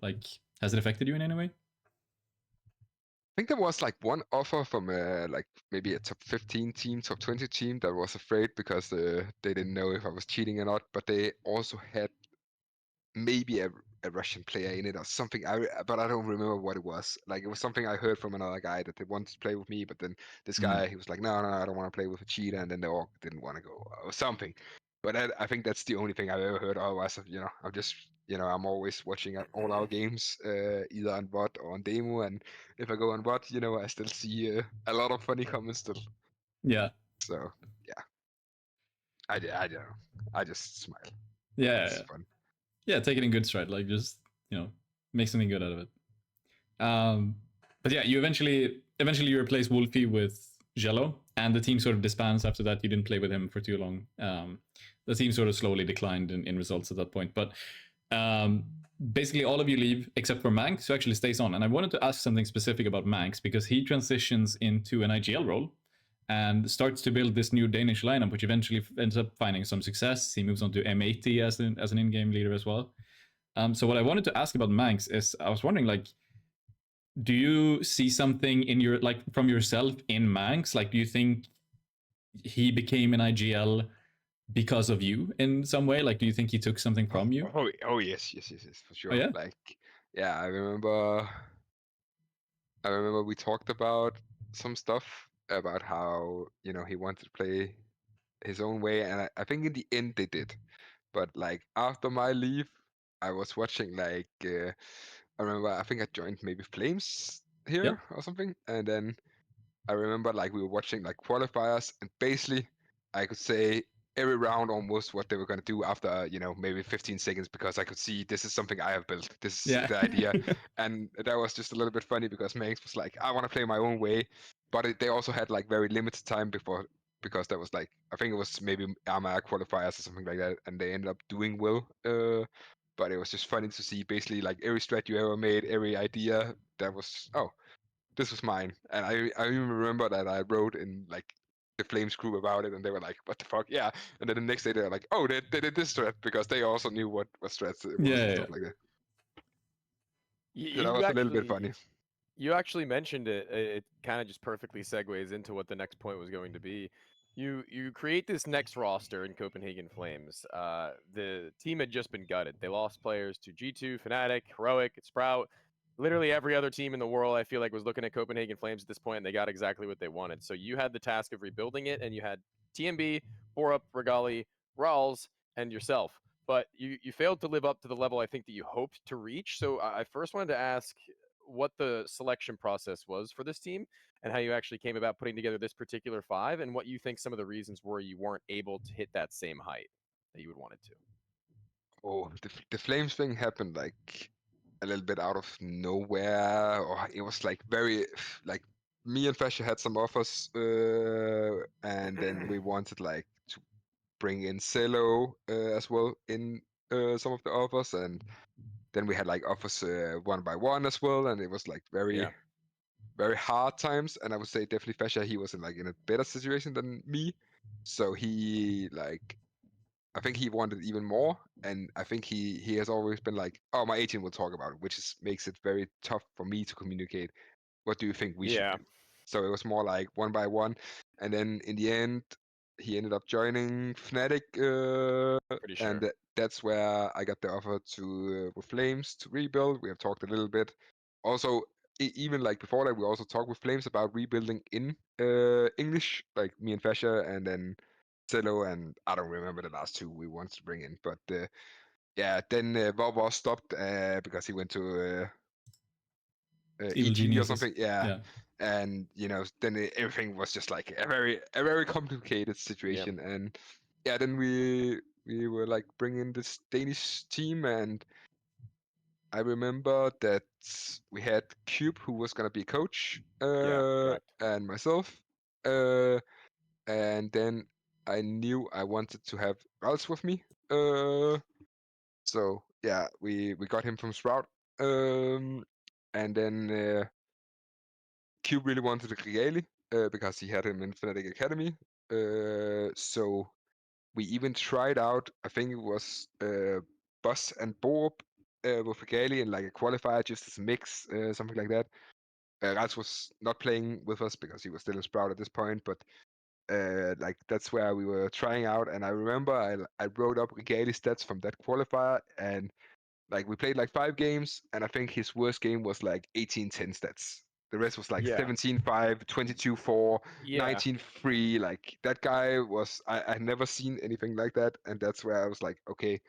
Like, has it affected you in any way? I think there was like one offer from like maybe a top 15 team, top 20 team that was afraid because they didn't know if I was cheating or not, but they also had maybe a Russian player in it or something. But I don't remember what it was. Like, it was something I heard from another guy that they wanted to play with me, but then this guy, he was like, no, I don't want to play with a cheater, and then they all didn't want to go or something. But I think that's the only thing I've ever heard. Otherwise, I'm just, I'm always watching all our games, either on bot or on demo, and if I go on bot, I still see a lot of funny comments still. Yeah. So yeah, I don't know. I just smile. Yeah. It's fun. Yeah, take it in good stride. Like, just make something good out of it. But yeah, you eventually you replace Wolfie with Jello, and the team sort of disbands after that. You didn't play with him for too long. The team sort of slowly declined in results at that point. But basically all of you leave except for maNkz, who actually stays on. And I wanted to ask something specific about maNkz, because he transitions into an IGL role and starts to build this new Danish lineup, which eventually ends up finding some success. He moves on to M80 as an in-game leader as well. So what I wanted to ask about maNkz is, I was wondering, like, do you see something in your, like, from yourself in maNkz? Like, do you think he became an IGL because of you in some way? Like, do you think he took something from you? Oh yes, for sure. Oh, yeah? Like, yeah, I remember we talked about some stuff about how, he wanted to play his own way, and I think in the end they did. But like after my leave, I was watching like I remember I think I joined maybe Flames here or something, and then I remember like we were watching like qualifiers, and basically I could say every round almost what they were going to do after maybe 15 seconds, because I could see this is something I have built. This is Yeah. the idea. And that was just a little bit funny because maNkz was like, I want to play my own way, but they also had like very limited time before, because that was like, I think it was maybe AMA qualifiers or something like that, and they ended up doing well. But it was just funny to see basically like every strat you ever made, every idea that was, oh, this was mine. And I even remember that I wrote in like the Flames group about it, and they were like, what the fuck? Yeah. And then the next day they're like, oh, they did this strat, because they also knew what strats it was and Yeah. stuff like that. You, So that you was a little bit funny. You actually mentioned it. It kind of just perfectly segues into what the next point was going to be. You create this next roster in Copenhagen Flames. The team had just been gutted. They lost players to G2, Fnatic, roeJ, Sprout. Literally every other team in the world, I feel like, was looking at Copenhagen Flames at this point, and they got exactly what they wanted. So you had the task of rebuilding it, and you had TMB, Borup, regali, raalz, and yourself. But you failed to live up to the level I think that you hoped to reach. So I first wanted to ask what the selection process was for this team and how you actually came about putting together this particular five, and what you think some of the reasons were you weren't able to hit that same height that you would wanted to. Oh, the Flames thing happened like a little bit out of nowhere, or it was like very like me and FeTiSh had some offers, and then we wanted like to bring in Cello as well in some of the offers, and then we had like offers one by one as well, and it was like Yeah. very hard times. And I would say definitely FeTiSh, he was in like in a better situation than me, so he like, I think he wanted even more, and I think he has always been like, oh, my agent will talk about it, which makes it very tough for me to communicate. What do you think we should Yeah. do? So it was more like one by one, and then in the end, he ended up joining Fnatic, Pretty and sure. that's where I got the offer to with Flames to rebuild. We have talked a little bit. Also, even like before that, we also talked with Flames about rebuilding in English, like me and FeTiSh, and then Cello, and I don't remember the last two we wanted to bring in, but yeah, then Vavor stopped because he went to Evil EG or geniuses. something. Yeah, Yeah. and then everything was just like a very complicated situation, and yeah, then we were like bringing this Danish team, and I remember that we had Cube, who was gonna be coach, Yeah, correct. and myself, and then I knew I wanted to have raalz with me. So yeah, we got him from Sprout, and then Cube really wanted regali because he had him in Fnatic Academy. So we even tried out, I think it was Bus and Borup with regali in like a qualifier, just as a mix, something like that. raalz was not playing with us because he was still in Sprout at this point, but like that's where we were trying out. And I remember I wrote up regali stats from that qualifier, and like we played like 5 games, and I think his worst game was like 18-10 stats. The rest was like Yeah. 17-5, 22-4, Yeah. 19-3. Like that guy was, I never seen anything like that, and that's where I was like, okay.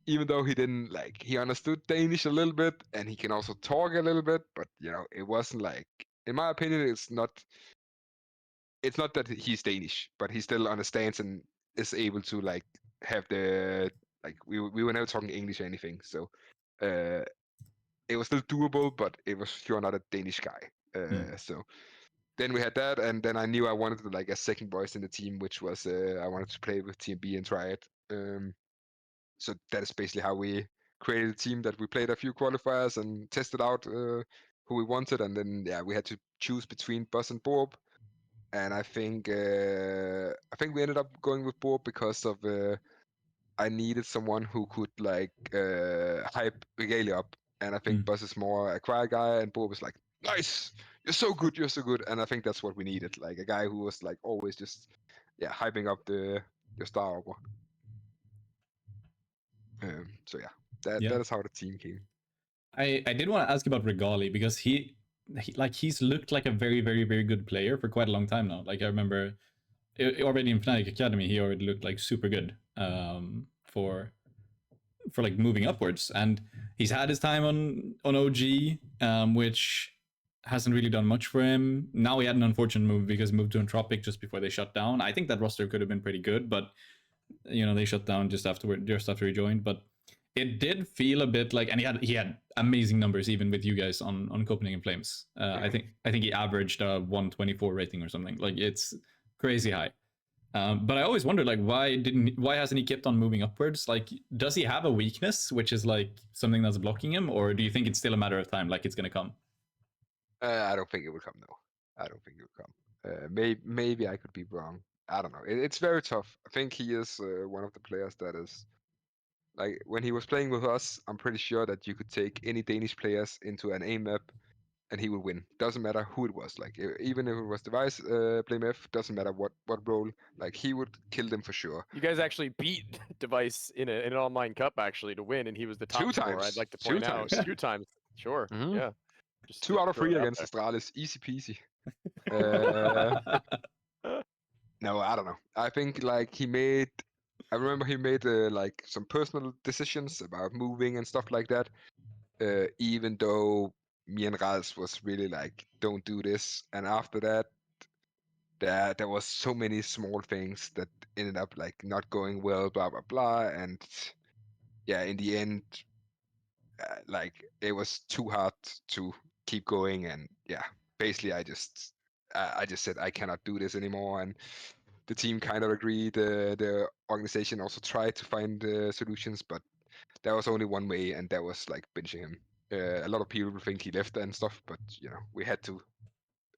Even though he didn't like, he understood Danish a little bit, and he can also talk a little bit, but it wasn't like, in my opinion, it's not that he's Danish, but he still understands and is able to like have the like we were never talking English or anything, so it was still doable, but it was sure not a Danish guy. So then we had that, and then I knew I wanted like a second voice in the team, which was I wanted to play with TMB and try it. So that is basically how we created a team that we played a few qualifiers and tested out who we wanted, and then yeah, we had to choose between Bus and Bob. And I think we ended up going with Bob because of I needed someone who could like hype regali up, and I think Buzz is more a quiet guy, and Bob was like, "Nice, you're so good, and I think that's what we needed, like a guy who was like always just hyping up your star over. So yeah, that is how the team came. I did want to ask about regali because he's looked like a very, very, very good player for quite a long time now. Like I remember already in Fnatic Academy, he already looked like super good for like moving upwards, and he's had his time on OG, which hasn't really done much for him. Now he had an unfortunate move because he moved to Entropic just before they shut down. I think that roster could have been pretty good, but they shut down just after he joined. But it did feel a bit like, and he had amazing numbers even with you guys on Copenhagen Flames. I think he averaged a 124 rating or something. Like, it's crazy high. But I always wondered, like, why hasn't he kept on moving upwards? Like, does he have a weakness, which is like something that's blocking him, or do you think it's still a matter of time, like it's gonna come? I don't think it will come. No, I don't think it will come. Maybe I could be wrong. I don't know. It's very tough. I think he is one of the players that is like, when he was playing with us, I'm pretty sure that you could take any Danish players into an A map and he would win. Doesn't matter who it was. Like, even if it was Device, Blame F, doesn't matter what role. Like, he would kill them for sure. You guys actually beat Device in an online cup actually to win, and he was the top 2 scorer. times. I'd like to 2 point out times. 2 times. Sure. Mhm. Yeah. Just 2 out of throw 3 it out against there. Astralis, easy peasy. No, I don't know. I think like I remember he made like some personal decisions about moving and stuff like that. Even though me and raalz was really like, don't do this. And after that, there was so many small things that ended up like not going well, blah blah blah. And yeah, in the end, like, it was too hard to keep going. And yeah, basically I just said I cannot do this anymore. And the team kind of agreed. The organization also tried to find solutions, but there was only one way, and that was like benching him. A lot of people think he left and stuff, but we had to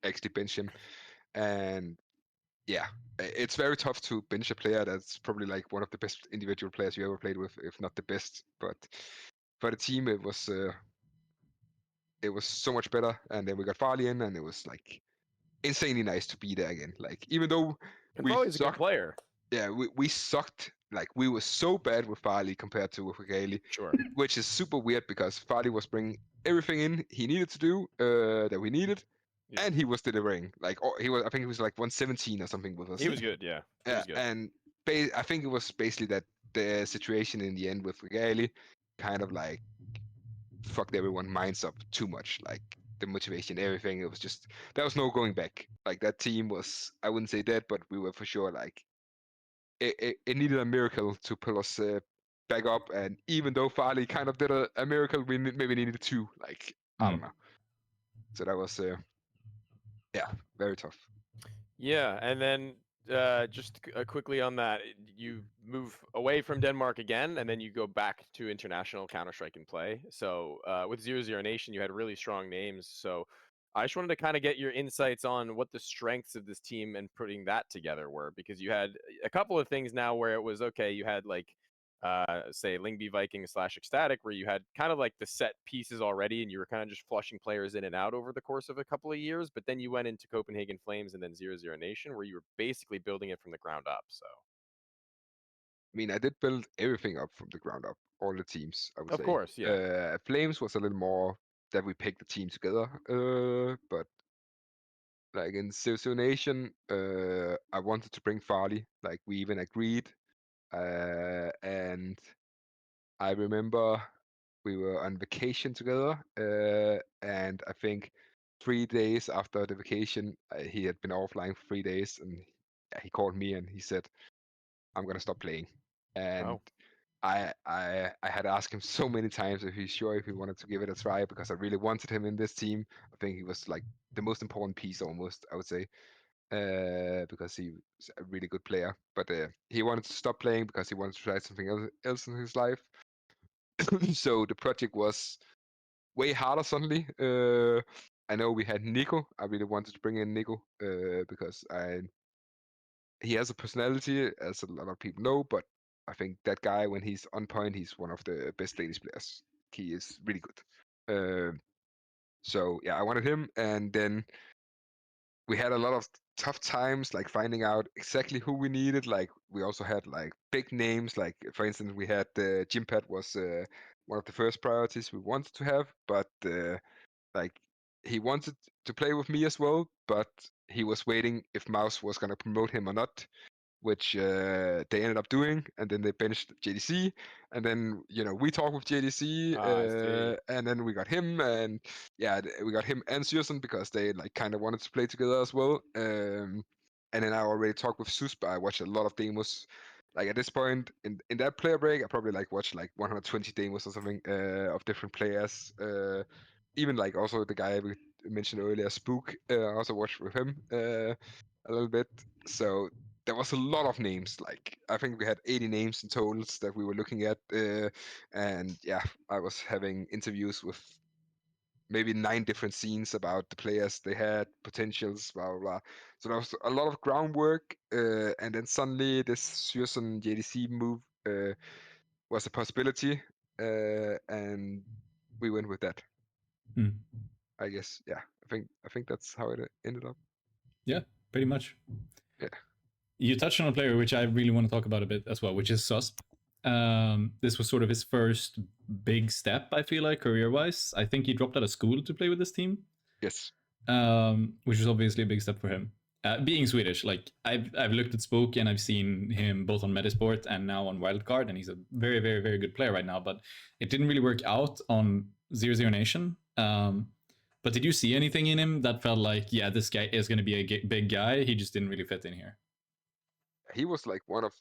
actually bench him. And yeah, it's very tough to bench a player that's probably like one of the best individual players you ever played with, if not the best. But for the team, it was so much better. And then we got Farley in, and it was like insanely nice to be there again. Like, even though And we Farley's a good sucked, player. yeah, we sucked. Like, we were so bad with Farley compared to with regali, Sure. which is super weird because Farley was bringing everything in he needed to do that we needed, Yeah. and he was delivering. Like, I think he was like 117 or something with us. He was good, yeah. He was good. And I think it was basically that the situation in the end with regali kind of like fucked everyone's minds up too much. Like, the motivation, everything. It was just, there was no going back. Like, that team was, I wouldn't say dead, but we were for sure like, it needed a miracle to pull us back up. And even though Farley kind of did a miracle, we maybe needed 2. Like, I don't know. So that was yeah, very tough. Yeah, and then just quickly on that, you move away from Denmark again, and then you go back to international Counter-Strike and play. So with 0 Nation, you had really strong names. So I just wanted to kind of get your insights on what the strengths of this team and putting that together were, because you had a couple of things now where it was, okay, you had like, say, Lyngby Vikings / ECSTATIC, where you had kind of like the set pieces already, and you were kind of just flushing players in and out over the course of a couple of years. But then you went into Copenhagen Flames and then 0 Nation, where you were basically building it from the ground up. So, I mean, I did build everything up from the ground up, all the teams, I would say. of course, yeah. Flames was a little more that we picked the team together. But like in 0 Nation, I wanted to bring Farley. Like, we even agreed. And I remember we were on vacation together, and I think 3 days after the vacation, he had been offline for 3 days, and he called me and he said, "I'm gonna stop playing." And Wow. I had asked him so many times if he's sure if he wanted to give it a try, because I really wanted him in this team. I think he was like the most important piece, almost, I would say, because he was a really good player. But he wanted to stop playing because he wanted to try something else in his life. So the project was way harder suddenly. I know we had Nico. I really wanted to bring in Nico because he has a personality, as a lot of people know, but I think that guy, when he's on point, he's one of the best Danish players. He is really good. So yeah, I wanted him, and then we had a lot of tough times, like finding out exactly who we needed. Like, we also had like big names. Like, for instance, we had Jimpad was one of the first priorities we wanted to have, but like, he wanted to play with me as well, but he was waiting if maNkz was gonna promote him or not. which they ended up doing, and then they benched JDC, and then we talked with JDC, I see. and then we got him, and we got him and sjuush because they like kind of wanted to play together as well. And then I already talked with susp. I watched a lot of demos. Like at this point in that player break, I probably like watched like 120 demos or something of different players. Even like also the guy we mentioned earlier, Spook. I also watched with him a little bit. So there was a lot of names. Like I think we had 80 names in totals that we were looking at, and yeah, I was having interviews with maybe 9 different scenes about the players they had, potentials, blah blah blah. So there was a lot of groundwork, and then suddenly this sjuush and JDC move was a possibility, and we went with that. Hmm. I guess, yeah. I think that's how it ended up. Yeah, pretty much. Yeah. You touched on a player which I really want to talk about a bit as well, which is susp. This was sort of his first big step, I feel like, career-wise. I think he dropped out of school to play with this team. Yes. Which was obviously a big step for him. Being Swedish, like I've looked at Spook and I've seen him both on Metasport and now on Wildcard, and he's a very, very, very good player right now. But it didn't really work out on 00 Nation. But did you see anything in him that felt like, yeah, this guy is going to be a big guy? He just didn't really fit in here. He was like one of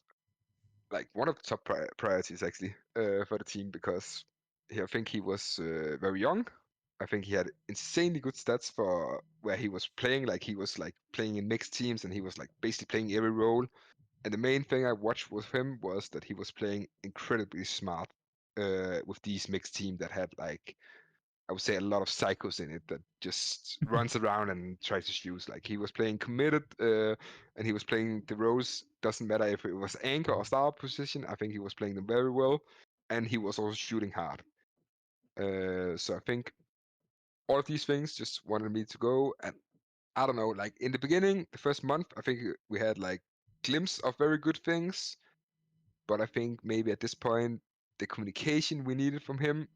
the top priorities actually for the team, because I think he was very young. I think he had insanely good stats for where he was playing. Like he was like playing in mixed teams, and he was like basically playing every role. And the main thing I watched with him was that he was playing incredibly smart with these mixed team that had like, I would say, a lot of psychos in it that just runs around and tries to shoot. Like he was playing committed, and he was playing the roles. Doesn't matter if it was anchor or star position. I think he was playing them very well, and he was also shooting hard. So I think all of these things just wanted me to go. And I don't know, like in the beginning, the first month, I think we had like glimpse of very good things, but I think maybe at this point the communication we needed from him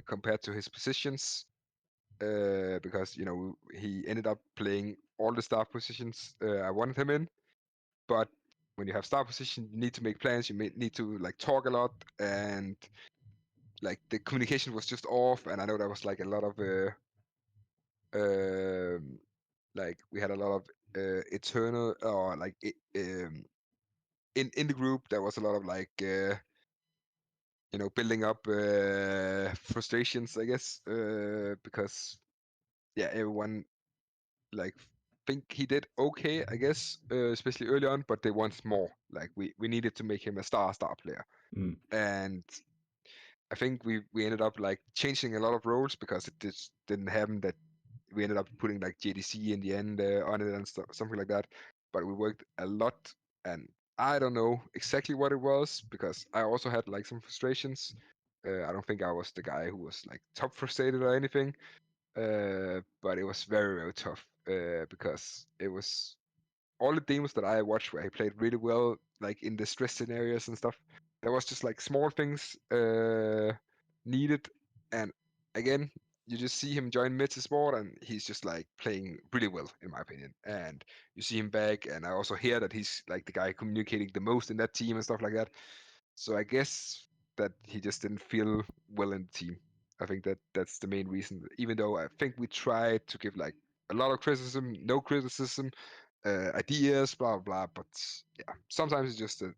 compared to his positions, because he ended up playing all the star positions I wanted him in. But when you have star position, you need to make plans. You need to like talk a lot, and like the communication was just off. And I know there was like a lot of like we had a lot of eternal, or like in the group there was a lot of like building up frustrations, I guess, because yeah, everyone like think he did okay, I guess, especially early on, but they want more. Like we needed to make him a star player. And I think we ended up like changing a lot of roles because it just didn't happen that we ended up putting like JDC in the end on it and something like that. But we worked a lot, and I don't know exactly what it was, because I also had like some frustrations. I don't think I was the guy who was like top frustrated or anything, but it was very, very tough because it was all the demos that I watched where he played really well, like in the stress scenarios and stuff. There was just like small things needed, and again, you just see him join Metasport, and he's just like playing really well, in my opinion. And you see him back, and I also hear that he's like the guy communicating the most in that team and stuff like that. So I guess that he just didn't feel well in the team. I think that's the main reason. Even though I think we tried to give like a lot of criticism, no criticism, ideas, blah blah. But yeah, sometimes it just it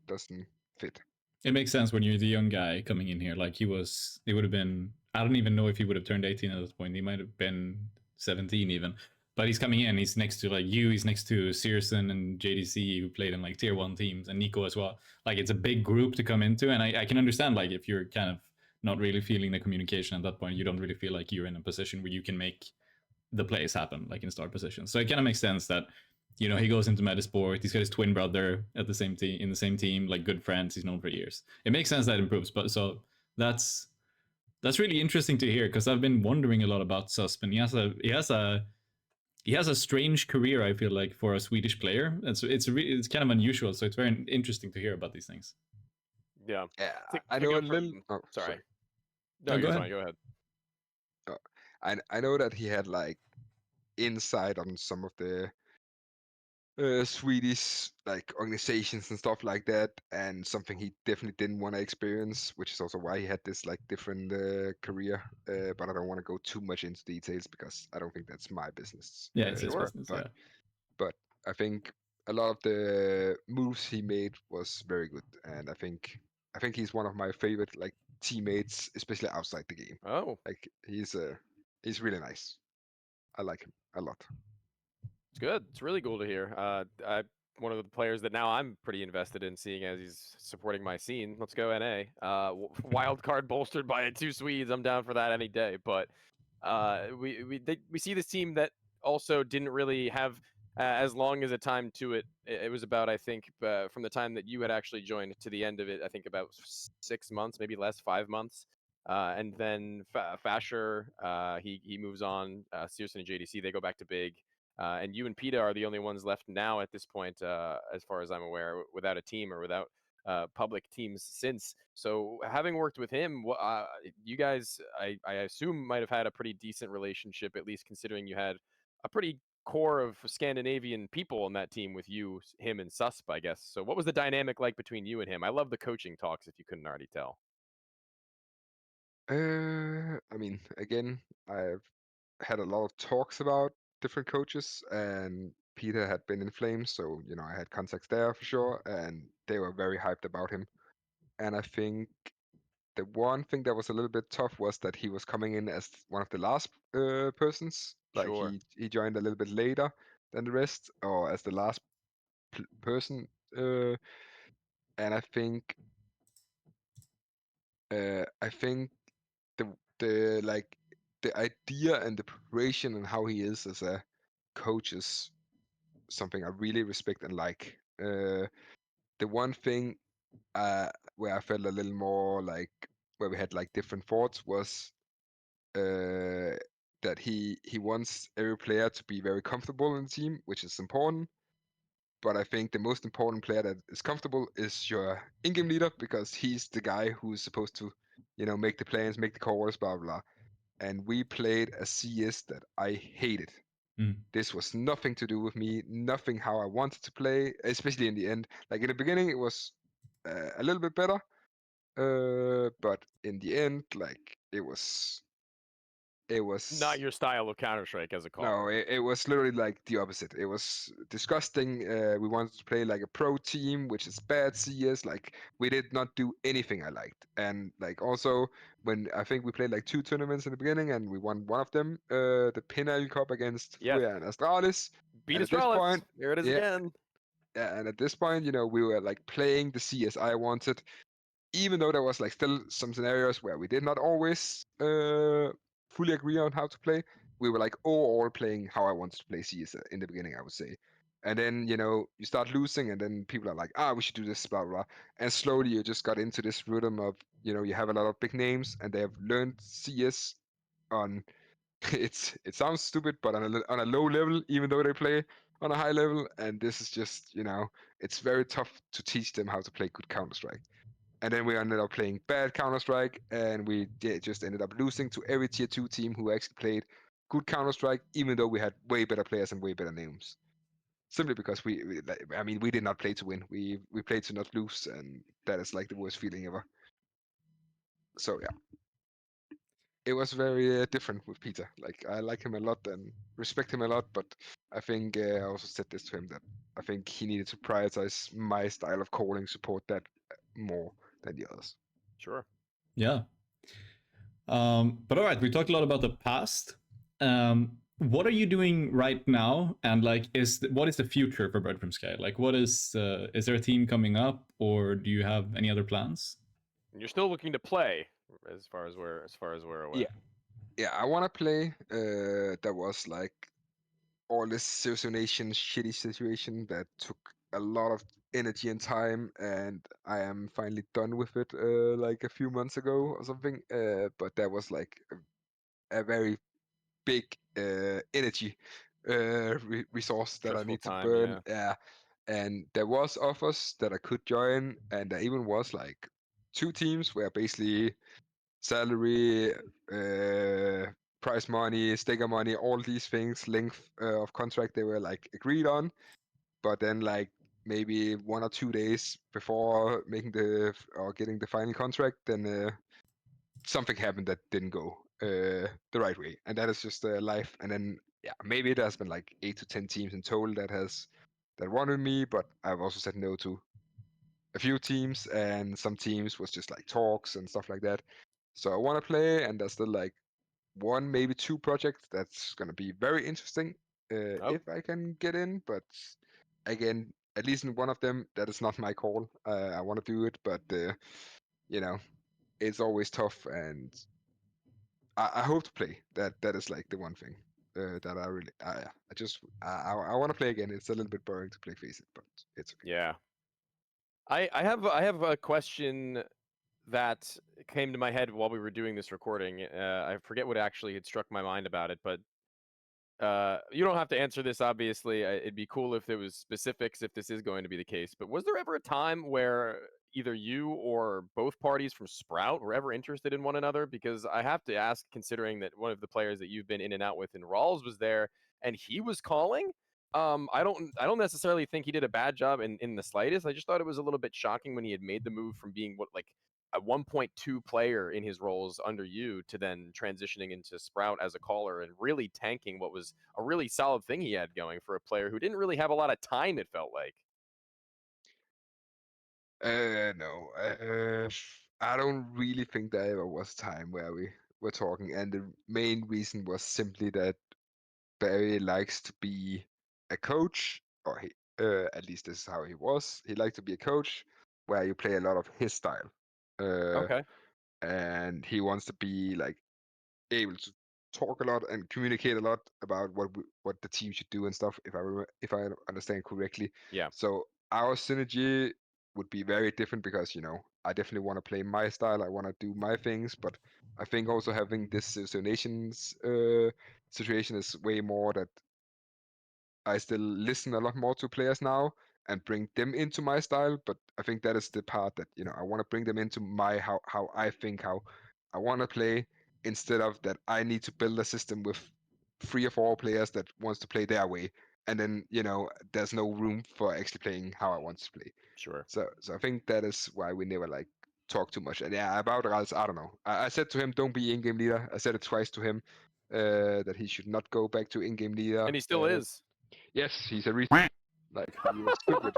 doesn't fit. It makes sense when you're the young guy coming in here. Like he would have been, I don't even know if he would have turned 18 at this point. He might have been 17 even. But he's coming in, he's next to like you, he's next to Searson and JDC, who played in like tier 1 teams, and Nico as well. Like it's a big group to come into, and I can understand like if you're kind of not really feeling the communication at that point, you don't really feel like you're in a position where you can make the plays happen, like in start positions. So it kind of makes sense that he goes into Metasport. He's got his twin brother at the same team, in the same team, like good friends. He's known for years. It makes sense that improves. But so that's really interesting to hear, because I've been wondering a lot about susp, and he has a strange career, I feel like, for a Swedish player. It's kind of unusual. So it's very interesting to hear about these things. Yeah. I know a little. Oh, sorry. No, you're go fine. Go ahead. I know that he had like insight on some of the Swedish like organizations and stuff like that, and something he definitely didn't want to experience, which is also why he had this like different career. But I don't want to go too much into details because I don't think that's my business. Yeah, it's his Sure. business. But I think a lot of the moves he made was very good, and I think he's one of my favorite like teammates, especially outside the game. Oh, Like he's really nice. I like him a lot. it's good. It's really cool to hear. One of the players that now I'm pretty invested in seeing as he's supporting my scene. Let's go NA. Wild card bolstered by 2 Swedes. I'm down for that any day. But we see this team that also didn't really have as long as a time to it. It was about, I think, from the time that you had actually joined to the end of it, I think about 6 months, maybe less, 5 months. And then Fasher, he moves on. Searson and JDC, they go back to big. And you and Pita are the only ones left now at this point, as far as I'm aware, without a team or without public teams since. So having worked with him, you guys, I assume, might have had a pretty decent relationship, at least considering you had a pretty core of Scandinavian people on that team with you, him, and susp, I guess. So what was the dynamic like between you and him? I love the coaching talks, if you couldn't already tell. I mean, again, I've had a lot of talks about different coaches, and Peter had been in Flames, so I had contacts there for sure, and they were very hyped about him. And I think the one thing that was a little bit tough was that he was coming in as one of the last persons. Like Sure. he joined a little bit later than the rest, or as the last person. And I think the like the idea and the preparation and how he is as a coach is something I really respect and like. The one thing where I felt a little more like where we had like different thoughts was that he wants every player to be very comfortable in the team, which is important. But I think the most important player that is comfortable is your in-game leader, because he's the guy who's supposed to, make the plans, make the calls, blah blah. And we played a CS that I hated. This was nothing to do with me, nothing how I wanted to play, especially in the end. Like in the beginning, it was a little bit better, but in the end, like it was Not your style of Counter-Strike as a no, caller. it was literally like the opposite. It was disgusting. We wanted to play like a pro team, which is bad CS. Like we did not do anything I liked. And like also when I think we played like 2 tournaments in the beginning and we won one of them, the Pinnacle Cup against Yes. Furia and Astralis. Beat And us, at this point, There it is yeah, again. and at this point, we were like playing the CS I wanted, even though there was like still some scenarios where we did not always fully agree on how to play. We were like overall playing how I wanted to play CS in the beginning, I would say. And then you start losing, and then people are like, we should do this, blah blah. And slowly you just got into this rhythm of you have a lot of big names, and they have learned CS on it sounds stupid, but on a low level, even though they play on a high level. And this is just it's very tough to teach them how to play good Counter-Strike. And then we ended up playing bad Counter-Strike, and we just ended up losing to every tier 2 team who actually played good Counter-Strike, even though we had way better players and way better names. Simply because we did not play to win. We played to not lose, and that is like the worst feeling ever. So yeah, it was very different with Peter. Like I like him a lot and respect him a lot, but I think I also said this to him that I think he needed to prioritize my style of calling support that more than the others. Sure. Yeah. But all right, we talked a lot about the past. What are you doing right now? And like, what is the future for birdfromsky? Like, what is there a team coming up, or do you have any other plans? And you're still looking to play, as far as we're aware. Yeah, I want to play. There was like all this Nation shitty situation that took a lot of energy and time, and I am finally done with it. Like a few months ago or something. But there was like a very big energy resource that I Stressful need to time, burn. yeah. Yeah, and there was offers that I could join, and there even was like 2 teams where basically salary, prize money, stagger money, all these things, length of contract, they were like agreed on. but then like maybe 1 or 2 days before making or getting the final contract, then something happened that didn't go the right way, and that is just life. And then yeah, maybe there's been like 8 to 10 teams in total that wanted me, but I've also said no to a few teams, and some teams was just like talks and stuff like that. So I want to play, and there's still like 1, maybe 2 projects that's gonna be very interesting Oh. if I can get in. But again, at least in one of them, that is not my call. I want to do it, but you know, it's always tough, and I hope to play. That is like the one thing that I really I want to play again. It's a little bit boring to play FaceIt, but it's okay. Yeah. I have a question that came to my head while we were doing this recording. I forget what actually had struck my mind about it, but you don't have to answer this, obviously. It'd be cool if there was specifics if this is going to be the case. But was there ever a time where either you or both parties from Sprout were ever interested in one another? Because I have to ask, considering that one of the players that you've been in and out with in raalz was there and he was calling. I don't necessarily think he did a bad job in the slightest. I just thought it was a little bit shocking when he had made the move from being a 1.2 player in his roles under you to then transitioning into Sprout as a caller and really tanking what was a really solid thing he had going for a player who didn't really have a lot of time, it felt like. No, I don't really think there ever was a time where we were talking, and the main reason was simply that Barry likes to be a coach, or at least this is how he was. He liked to be a coach where you play a lot of his style, Okay. and he wants to be like able to talk a lot and communicate a lot about what the team should do and stuff. If I understand correctly, Yeah. so our synergy would be very different because I definitely want to play my style. I want to do my things, but I think also having this nations situation is way more that I still listen a lot more to players now and bring them into my style. But I think that is the part that I want to bring them into my how I think, how I want to play, instead of that I need to build a system with 3 or 4 players that wants to play their way, and then there's no room for actually playing how I want to play. Sure. So I think that is why we never like talk too much. And yeah, about raalz, I don't know. I said to him, don't be in-game leader. I said it twice to him that he should not go back to in-game leader. And he still is. Yes, he's a like he is stupid.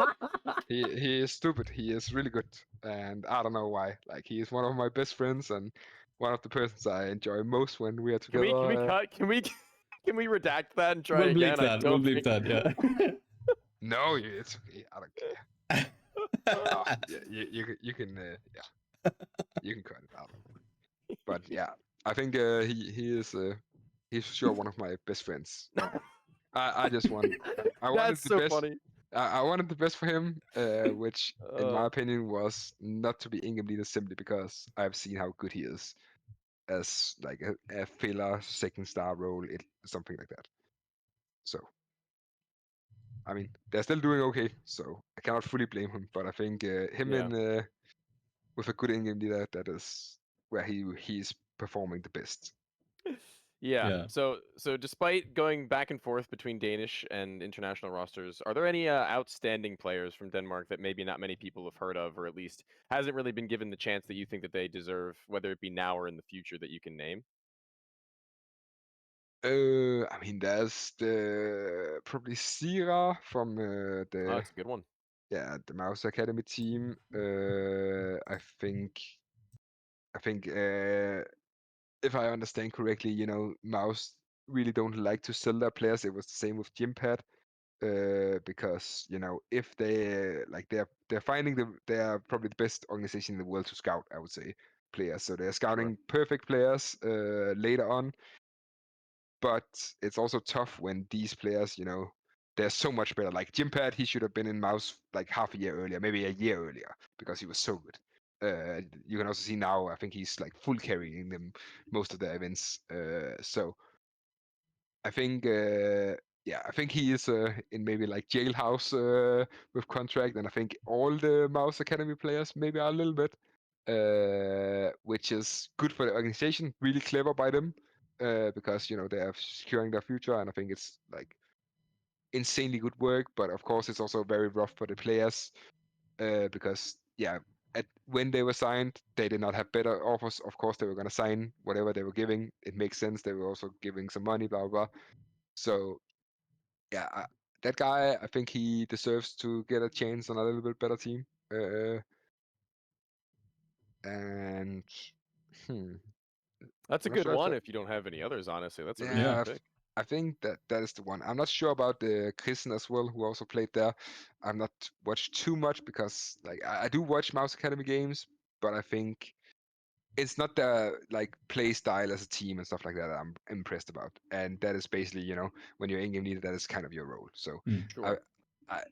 He is stupid. He is really good, and I don't know why. Like he is one of my best friends and one of the persons I enjoy most when we are Can we together. cut? Can we redact that and try We'll bleep again? I that. We'll don't bleep think... that. Yeah. No, it's okay. I don't care. Oh, yeah, you can yeah, you can cut it out. But yeah, I think he is he's for sure one of my best friends. I just want I wanted That's the so best. funny. I wanted the best for him, which, in my opinion, was not to be in-game leader simply because I've seen how good he is as like a filler second star role, something like that. So, I mean, they're still doing okay, so I cannot fully blame him. But I think him Yeah. in with a good in-game leader, that is where he's performing the best. Yeah. Yeah. So despite going back and forth between Danish and international rosters, are there any outstanding players from Denmark that maybe not many people have heard of, or at least hasn't really been given the chance that you think that they deserve, whether it be now or in the future, that you can name? I mean, there's the probably Sira from Oh, the that's a good one. the maNkz Academy team. I think if I understand correctly, maNkz really don't like to sell their players. It was the same with Gympad, because if they're finding they are probably the best organization in the world to scout, I would say, players. So they're scouting perfect players later on, but it's also tough when these players, they're so much better. Like Gympad, he should have been in maNkz like half a year earlier, maybe a year earlier, because he was so good. You can also see now, I think he's like full carrying them most of the events. So I think, I think he is in maybe like jailhouse with contract, and I think all the maNkz Academy players maybe are a little bit, which is good for the organization. Really clever by them, because they are securing their future, and I think it's like insanely good work, but of course it's also very rough for the players because when they were signed, they did not have better offers. Of course, they were gonna sign whatever they were giving. It makes sense. They were also giving some money, blah blah. So yeah, that guy, I think he deserves to get a chance on a little bit better team. And That's a I'm not good sure if one that, if you don't have any others, honestly. That's a really yeah, good pick. I think that is the one. I'm not sure about the Christian as well, who also played there. I've not watched too much because like I do watch Mouse Academy games, but I think it's not the like play style as a team and stuff like that I'm impressed about. And that is basically, when you're in-game leader, that is kind of your role. So Sure.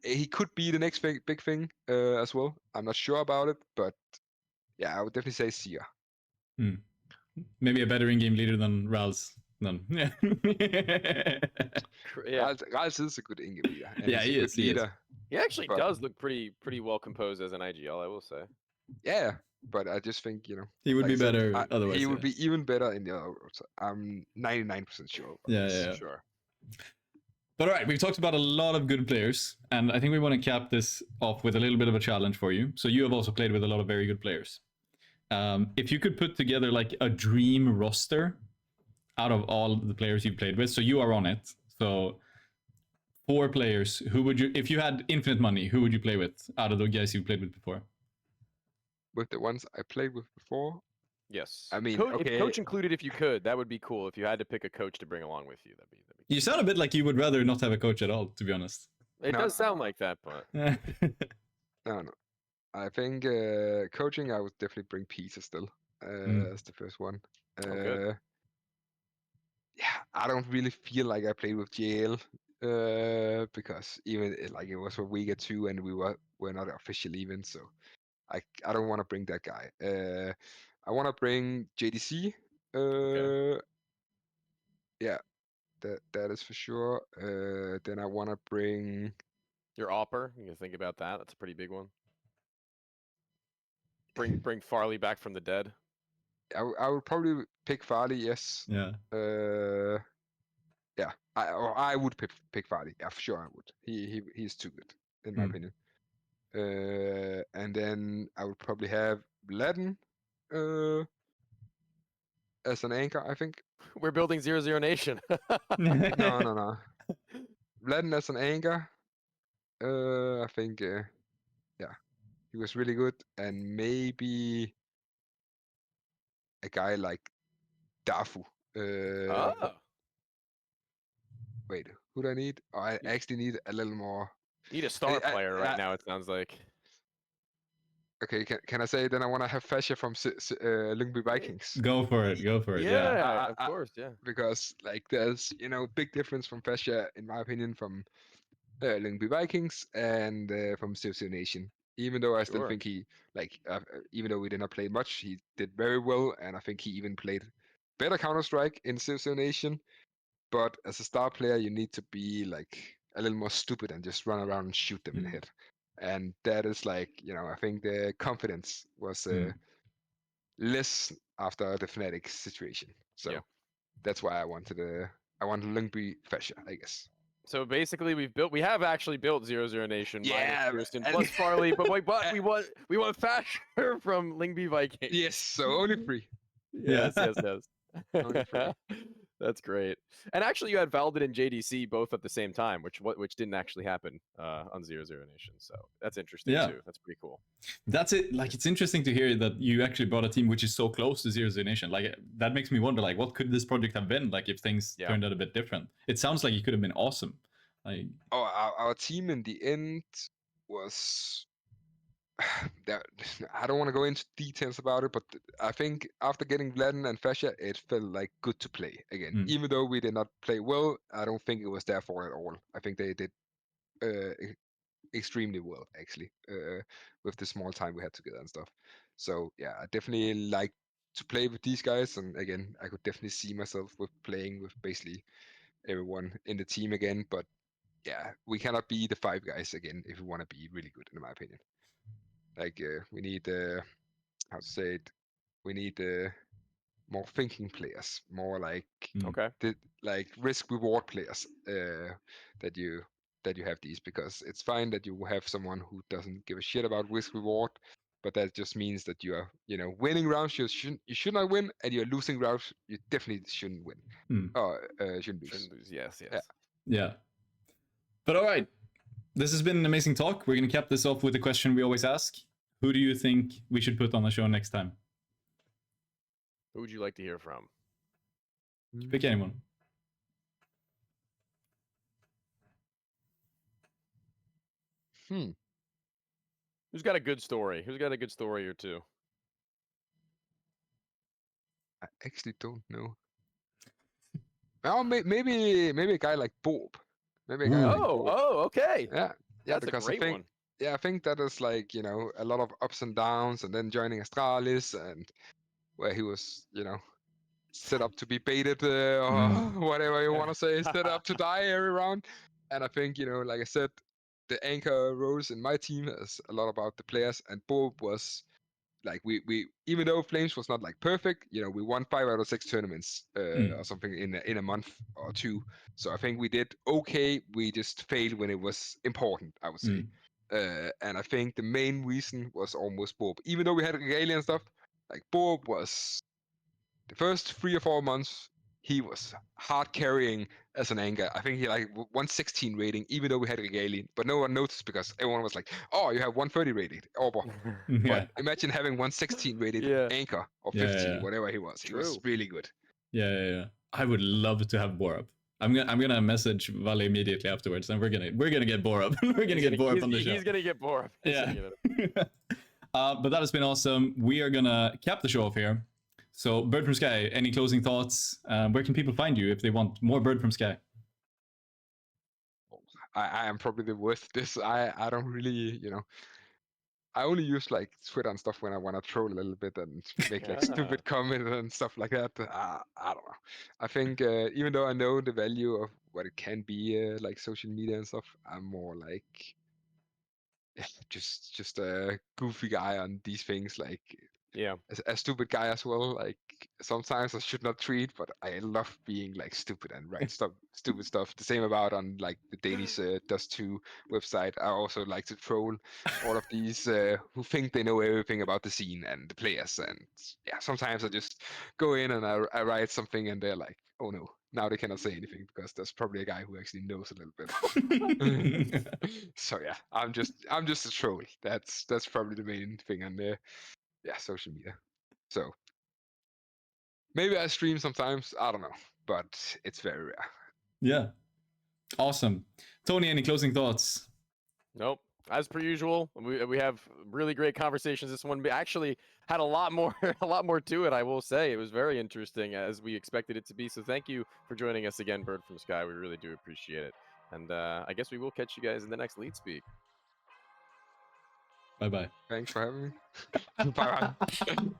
he could be the next big thing as well. I'm not sure about it, but yeah, I would definitely say Sia. Maybe a better in-game leader than raalz. Then yeah. Yeah. raalz is a good in-game leader, and Yeah, he's a he good is, he is. leader. He actually But does look pretty well composed as an IGL, I will say. yeah, but I just think He would like be I said, better otherwise. he Yeah. would be even better in the other roles. I'm 99% sure. About Yeah, this. yeah. Sure. But all right, we've talked about a lot of good players, and I think we want to cap this off with a little bit of a challenge for you. So you have also played with a lot of very good players. If you could put together like a dream roster out of all the players you've played with, so you are on it. So 4 players, who would you, if you had infinite money, who would you play with out of the guys you've played with before? With the ones I played with before, Yes. I mean, If okay. coach included, if you could, that would be cool. If you had to pick a coach to bring along with you, that'd be You sound a bit like you would rather not have a coach at all, to be honest. It does sound like that, but No. I think coaching, I would definitely bring Pita still as the first one. good. Yeah, I don't really feel like I played with JL because even like it was for week 2 and we're not official even, so I don't want to bring that guy. I want to bring JDC. Yeah, that is for sure. Then I want to bring Your Opper, you can think about that. That's a pretty big one. Bring Farley back from the dead. I would probably pick Farley, yes. Yeah. Yeah, I would pick Farley. Yeah, for sure I would. He's too good in my opinion. And then I would probably have Laden as an anchor, I think. We're building 0-0 Nation. No. Laden as an anchor. I think yeah, he was really good, and maybe a guy like Dafu. Wait, who do I need? Oh, I actually need a little more. Need a star player right now, it sounds like. Okay, can I say then I want to have FeTiSh from Lyngby Vikings? Go for it. Yeah, of course, yeah. Because like there's big difference from FeTiSh in my opinion from Lyngby Vikings and from sjuush Nation. Even though I still think he even though we did not play much, he did very well, and I think he even played better Counter-Strike in sjuush Nation. But as a star player, you need to be like a little more stupid and just run around and shoot them in the head. And that is like, I think the confidence was less after the FnaTiC situation. So that's why I wanted Lyngby FeTiSh, I guess. So basically, we have actually built 0-0 Nation minus Kirsten plus Farley, but we want FeTiSh from Lyngby Vikings. Yes, so only 3. Yes. Only 3. That's great. And actually, you had Valded and JDC both at the same time, which didn't actually happen on 0-0 Nation. So that's interesting too. That's pretty cool. That's it. Like, it's interesting to hear that you actually brought a team which is so close to 0-0 Nation. Like, that makes me wonder, like, what could this project have been like if things turned out a bit different? It sounds like it could have been awesome. Like, our team in the end was. I don't want to go into details about it, but I think after getting Vladen and FeTiSh, it felt like good to play again. Even though we did not play well, I don't think it was their fault at all. I think they did extremely well, actually, with the small time we had together and stuff. So yeah, I definitely like to play with these guys, and again, I could definitely see myself with playing with basically everyone in the team again. But yeah, we cannot be the 5 guys again if we want to be really good, in my opinion. Like we need how to say it? We need more thinking players, more like Okay. like risk reward players that you that you have these, because it's fine that you have someone who doesn't give a shit about risk reward, but that just means that you are, winning rounds you should not win, and you're losing rounds you definitely shouldn't win. Or shouldn't lose. Shouldn't lose. Yes. Yeah. But all right, this has been an amazing talk. We're gonna cap this off with the question we always ask: who do you think we should put on the show next time? Who would you like to hear from? Pick anyone. Who's got a good story? Who's got a good story or two? I actually don't know. Oh, maybe a guy like Bob. Maybe a guy like Bob. Okay. Yeah, That's because a great one. I think that is like, a lot of ups and downs, and then joining Astralis, and where he was, set up to be baited, or whatever you want to say, set up to die every round. And I think, like I said, the anchor roles in my team is a lot about the players, and Bob was like, we even though Flames was not like perfect, we won 5 out of 6 tournaments or something in a month or two. So I think we did okay. We just failed when it was important, I would say. And I think the main reason was almost Bob. Even though we had regali and stuff, like Bob was the first 3 or 4 months, he was hard carrying as an anchor. I think he like 116 rating, even though we had regali, but no one noticed because everyone was like, "Oh, you have 130 rated." Oh, but imagine having 116 rated anchor or 15, whatever he was. He was really good. Yeah. I would love to have Borup. I'm gonna message Vale immediately afterwards, and we're gonna get Borup. We're gonna get Borup on the show. He's gonna get Borup. Yeah. But that has been awesome. We are gonna cap the show off here. So, Bird from Sky, any closing thoughts? Where can people find you if they want more Bird from Sky? I am probably the worst. I don't really, I only use like Twitter and stuff when I want to troll a little bit and make like stupid comments and stuff like that. I don't know. I think even though I know the value of what it can be, like social media and stuff, I'm more like just a goofy guy on these things. Like a stupid guy as well. Like sometimes I should not tweet, but I love being like stupid and write stupid stuff. The same about on like the Danish Dust2 website. I also like to troll all of these who think they know everything about the scene and the players. And yeah, sometimes I just go in and I write something, and they're like, "Oh no, now they cannot say anything because there's probably a guy who actually knows a little bit." So yeah, I'm just a troll. That's probably the main thing on there. Yeah, social media. So maybe I stream sometimes. I don't know, but it's very rare. Yeah, awesome. Tony, any closing thoughts? Nope. As per usual, we have really great conversations. This one actually had a lot more to it. I will say it was very interesting, as we expected it to be. So thank you for joining us again, Bird from Sky. We really do appreciate it. And I guess we will catch you guys in the next Leetspeak. Bye-bye. Thanks for having me. Bye-bye.